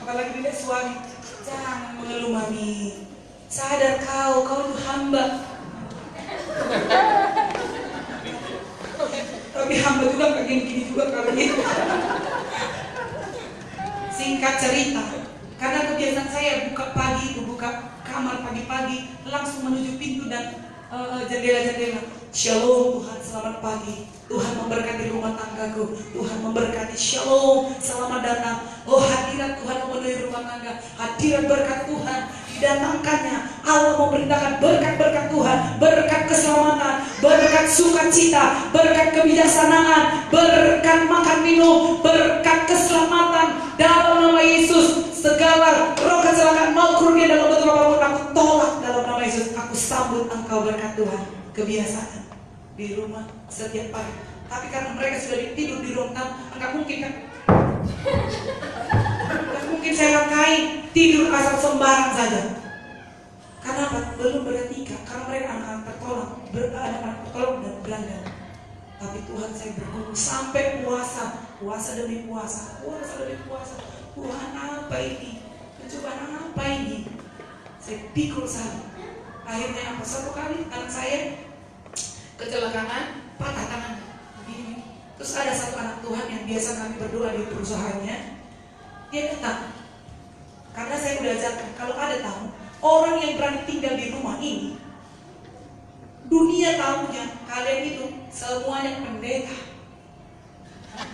Apalagi tidak suami. Jangan mengeluh mami. Sadar kau itu hamba. Tapi hamba juga kayak gini juga kalau gitu. Singkat cerita, karena kebiasaan saya buka kamar pagi-pagi, langsung menuju pintu dan jendela-jendela. Shalom Tuhan, selamat pagi. Tuhan memberkati rumah tanggaku. Tuhan memberkati. Shalom, selamat datang. Oh, hadirat Tuhan memenuhi rumah tangga. Hadirat berkat Tuhan didatangkannya. Allah memerintahkan berkat-berkat Tuhan, berkat keselamatan, berkat sukacita, berkat kebijaksanaan, berkat makan minum, berkat keselamatan dalam nama Yesus. Segala roh kecelakaan mau kerugian dalam bentuk apapun, aku tolak dalam nama Yesus. Aku sambut engkau berkat Tuhan. Kebiasaan di rumah setiap pagi, tapi karena mereka sudah tidur di ruang tamu, enggak mungkin kan? Enggak mungkin saya nakain tidur asal sembarang saja. Karena apa? Belum beretika, karena mereka anak-anak tertolong, anak-anak tertolong dan berandal. Tapi Tuhan, saya bergumul sampai puasa demi puasa demi puasa. Tuhan, apa ini? Pencobaan apa ini? Saya pikul saja. Akhirnya apa? Satu kali anak saya kecelakaan, patah tangan begini. Terus ada satu anak Tuhan yang biasa kami berdoa di perusahaannya. Dia datang, karena saya udah ajarkan kalau ada tamu, orang yang berani tinggal di rumah ini, dunia tamunya kalian itu semuanya pendeta.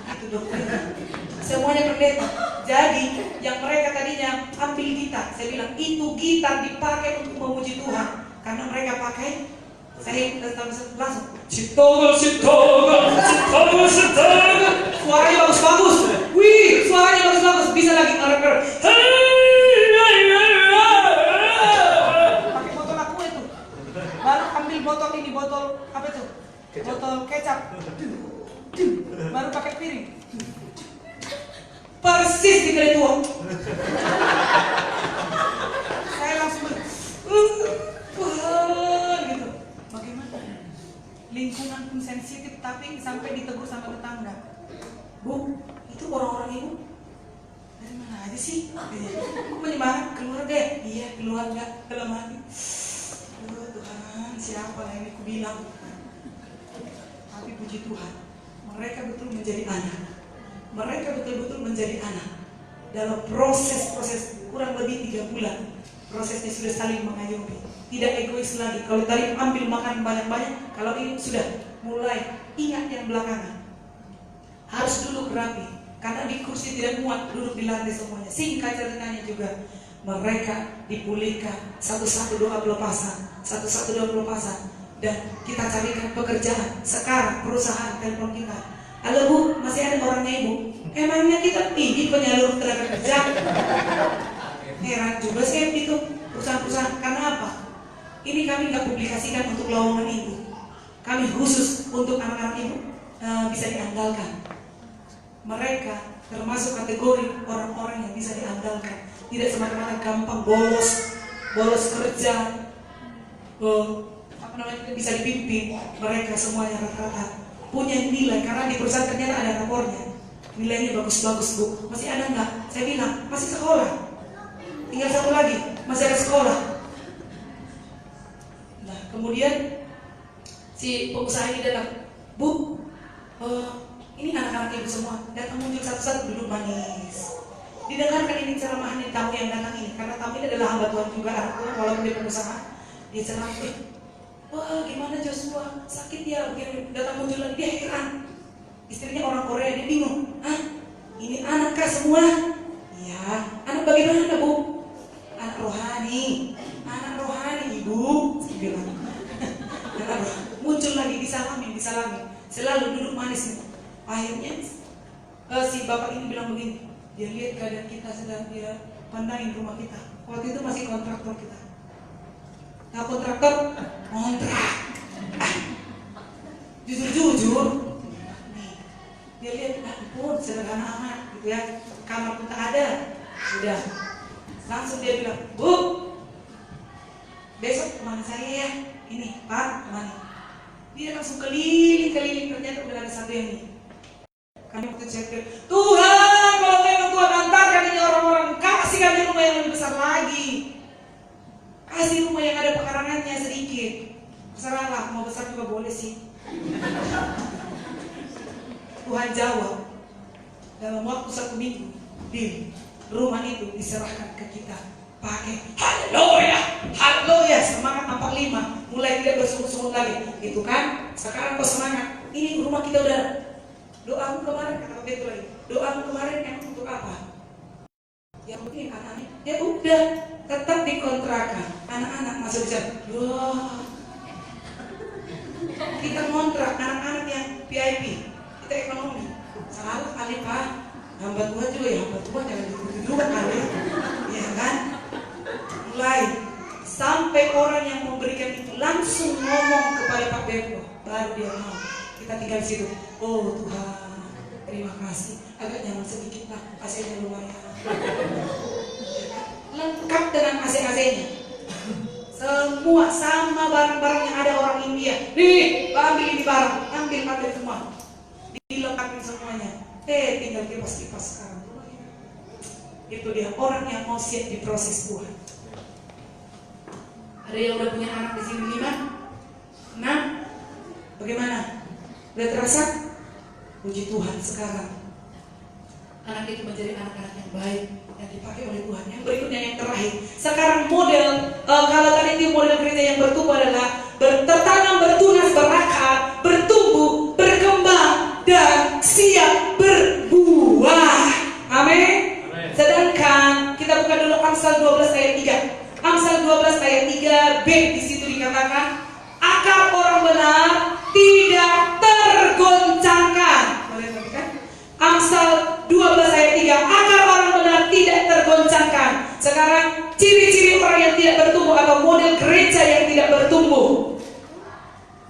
Itu dokter, semuanya pendeta. Jadi yang mereka tadinya ambil gitar, saya bilang itu gitar dipakai untuk memuji Tuhan, karena mereka pakai. Saya langsung suaranya bagus-bagus. Wih, suaranya bagus-bagus. Bisa lagi pakai botol aku itu. Baru ambil botol ini, botol apa itu? Botol kecap. Baru pakai piring. Persis di kali tua. Saya langsung gitu. Bagaimana? Lingkungan pun sensitif, tapi sampai ditegur sama tetangga. Bu, itu orang-orang ibu dari mana aja sih? Kok menyebar keluarga? Iya, keluarga. Dalam hati, aduh Tuhan, siapa lah ini ku bilang. Tapi puji Tuhan, mereka betul menjadi anak. Mereka betul-betul menjadi anak. Dalam proses kurang lebih 3 bulan, prosesnya sudah saling mengayomi. Tidak egois lagi. Kalau tadi ambil makan banyak-banyak, kalau ini sudah mulai ingat yang belakangan. Harus duduk rapi, karena di kursi tidak muat, duduk di lantai semuanya. Singkat ceritanya juga, mereka dipulihkan. Satu-satu doa pelepasan, dan kita carikan pekerjaan. Sekarang perusahaan telepon kita, halo Bu, masih ada orangnya Ibu? Emangnya kita ini penyalur tenaga kerja? Heran juga sih itu perusahaan-perusahaan. Karena apa? Ini kami nggak publikasikan untuk lowongan ibu. Kami khusus untuk anak-anak ibu bisa diandalkan. Mereka termasuk kategori orang-orang yang bisa diandalkan. Tidak semata-mata gampang bolos kerja, bisa dipimpin. Mereka semuanya rata-rata punya nilai, karena di perusahaan ternyata ada rapornya. Nilainya bagus-bagus Bu. Masih ada nggak? Saya bilang masih sekolah. Tinggal satu lagi, masih ada sekolah. Nah, kemudian si pengusaha ini datang, Bu, ini anak-anak ibu semua. Datang muncul satu-satu, duduk manis. Didengarkan ini ceramahan tamu yang datang ini, karena tamu ini adalah hamba Tuhan juga, anak Tuhan, walaupun dia pengusaha. Dia ceramah, wah gimana Joshua, sakit ya, begini. Datang muncul lagi, dia heran. Istrinya orang Korea, dia bingung. Hah? Ini anak kah semua? Iya. Anak bagaimana Bu? Anak rohani Ibu. Saya bilang. Muncul lagi, disalami. Selalu duduk manis nih. Akhirnya si bapak ini bilang begini, dia lihat keadaan kita, sedang dia pandangin rumah kita. Waktu itu masih kontraktor kita. Nah kontraktor, kontrak. Jujur. Nih, dia lihat, ampun sederhana amat gitu ya. Kamar pun tak ada. Udah. Langsung dia bilang, Bu, besok kemana saya ya? Ini, Pak, kemana? Dia langsung keliling, ternyata udah ada satu yang ini. Kami waktu cek, Tuhan, kalau memang Tuhan antarkan ini orang-orang, kasih kami rumah yang lebih besar lagi. Kasih rumah yang ada pekarangannya sedikit. Terserahlah, mau besar juga boleh sih. Tuhan jawab, dalam waktu 1 minggu, rumah itu diserahkan ke kita. Pakai haleluya, semangat 45. mulai tidak bersungut-sungut lagi. Itu kan, sekarang kau semangat. Ini rumah kita udah. Doamu kemarin kata betul lagi. Doamu kemarin yang untuk apa? Yang penting anak-anak. Ya udah, tetap dikontrakan. Anak-anak masuk bisa. Wah. Kita ngontrak anak-anak yang VIP. Kita ekonomi. Salah kali Pak. Hamba Tuhan juga ya, hamba Tuhan jangan diikuti juga kali. Ya kan? Mulai sampai orang yang memberikan itu langsung ngomong kepada Pak Beko, baru dia mau. Kita tinggal di situ. Oh Tuhan, terima kasih. Agak nyaman sedikit lah, AC-nya lumayan. Lengkap dengan AC-AC-nya. Semua sama barang-barang yang ada orang India. Nih, ambil ini barang, ambil semua. Dilengkapi semuanya. Tinggal kipas-kipas sekarang. Itu dia orang yang mau siap diproses Tuhan. Ada yang udah punya anak di sini 5? 6? Bagaimana? Udah terasa? Puji Tuhan sekarang. Anak itu menjadi anak-anak yang baik yang dipakai oleh Tuhan. Yang berikutnya yang terakhir. Sekarang model kalau tadi itu model gereja yang bertumbuh adalah tertanam, bertunas, berakar, bertumbuh, berkembang dan siap berbuah. Amin. Sedangkan kita buka dulu Amsal 12 ayat 3. Amsal 12 ayat 3b di situ dikatakan akar orang benar tidak tergoncangkan. Boleh kan? Amsal 12 ayat 3 akar orang benar tidak tergoncangkan. Sekarang ciri-ciri orang yang tidak bertumbuh atau model gereja yang tidak bertumbuh.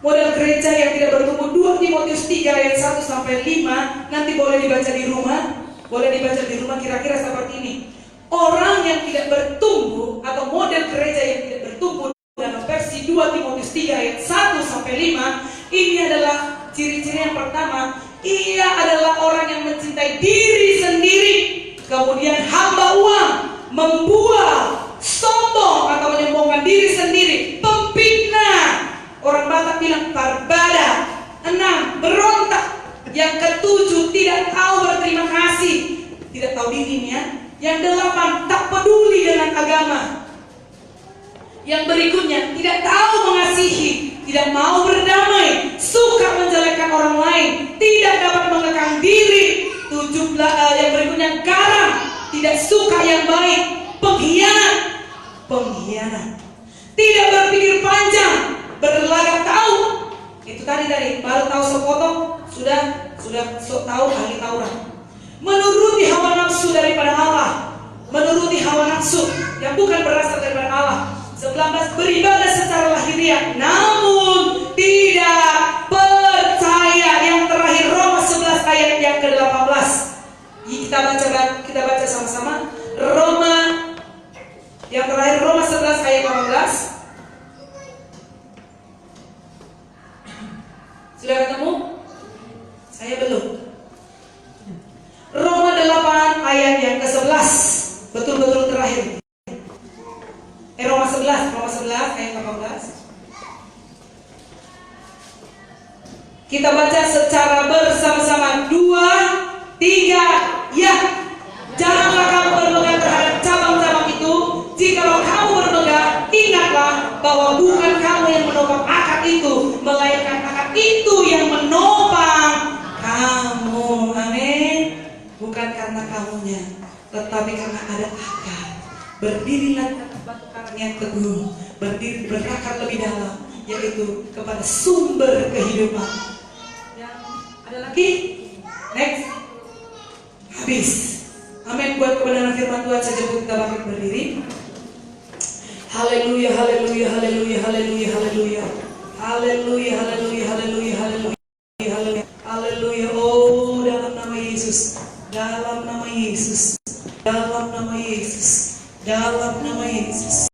Model gereja yang tidak bertumbuh 2 Timotius 3 ayat 1 sampai 5 nanti boleh dibaca di rumah. Boleh dibaca di rumah kira-kira seperti ini. Orang yang tidak bertumbuh atau model gereja yang tidak bertumbuh dalam versi 2 Timotius 3 ayat 1 sampai 5 ini adalah ciri-ciri yang pertama. Ia adalah orang yang mencintai diri sendiri, kemudian hamba uang, membual, sombong atau menyombongkan diri sendiri, pemfitnah. Orang Batak bilang barbada. 6. Berontak. Yang ke-7 tidak tahu berterima kasih, tidak tahu diri ya. Yang 8 tak peduli dengan agama. Yang berikutnya tidak tahu mengasihi, tidak mau berdamai, suka menjelekkan orang lain, tidak dapat mengekang diri. 17 yang berikutnya garang, tidak suka yang baik, pengkhianat, tidak berpikir panjang, berlagak tahu. Itu tadi baru tahu sepotong sudah sok tahu ahli Taurat. Menuruti hawa nafsu daripada Allah, menuruti hawa nafsu yang bukan berasal daripada Allah. 19 beribadah secara lahiriah namun tidak percaya. Yang terakhir Roma 11 ayat yang ke-18. Kita baca sama-sama. Roma yang terakhir Roma 11 ayat 18. Sudah ketemu? Saya belum. Roma 8 ayat yang ke-11. Betul-betul terakhir. Roma 11 ayat 18. Kita baca secara bersama-sama. 2, 3, ya. Janganlah kamu bermegah terhadap cabang-cabang itu. Jikalau kamu bermegah, ingatlah bahwa bukan kamu yang menopang akar itu, melainkan akar itu yang menopang kamu. Amin. Bukan karena kamunya, tetapi karena ada akar. Berdirilah atas batu karang yang teguh, berdiri berakar lebih dalam, yaitu kepada sumber kehidupan. Yang ada lagi? Next. Habis. Amin. Buat kebenaran firman Tuhan saja kita bangkit berdiri. Haleluya, haleluya, haleluya, haleluya, haleluya. Haleluya, haleluya, haleluya, haleluya, haleluya. Haleluya. Oh, dalam nama Yesus. Dalam nama Yesus. Dalam nama Yesus. Dalam nama Yesus.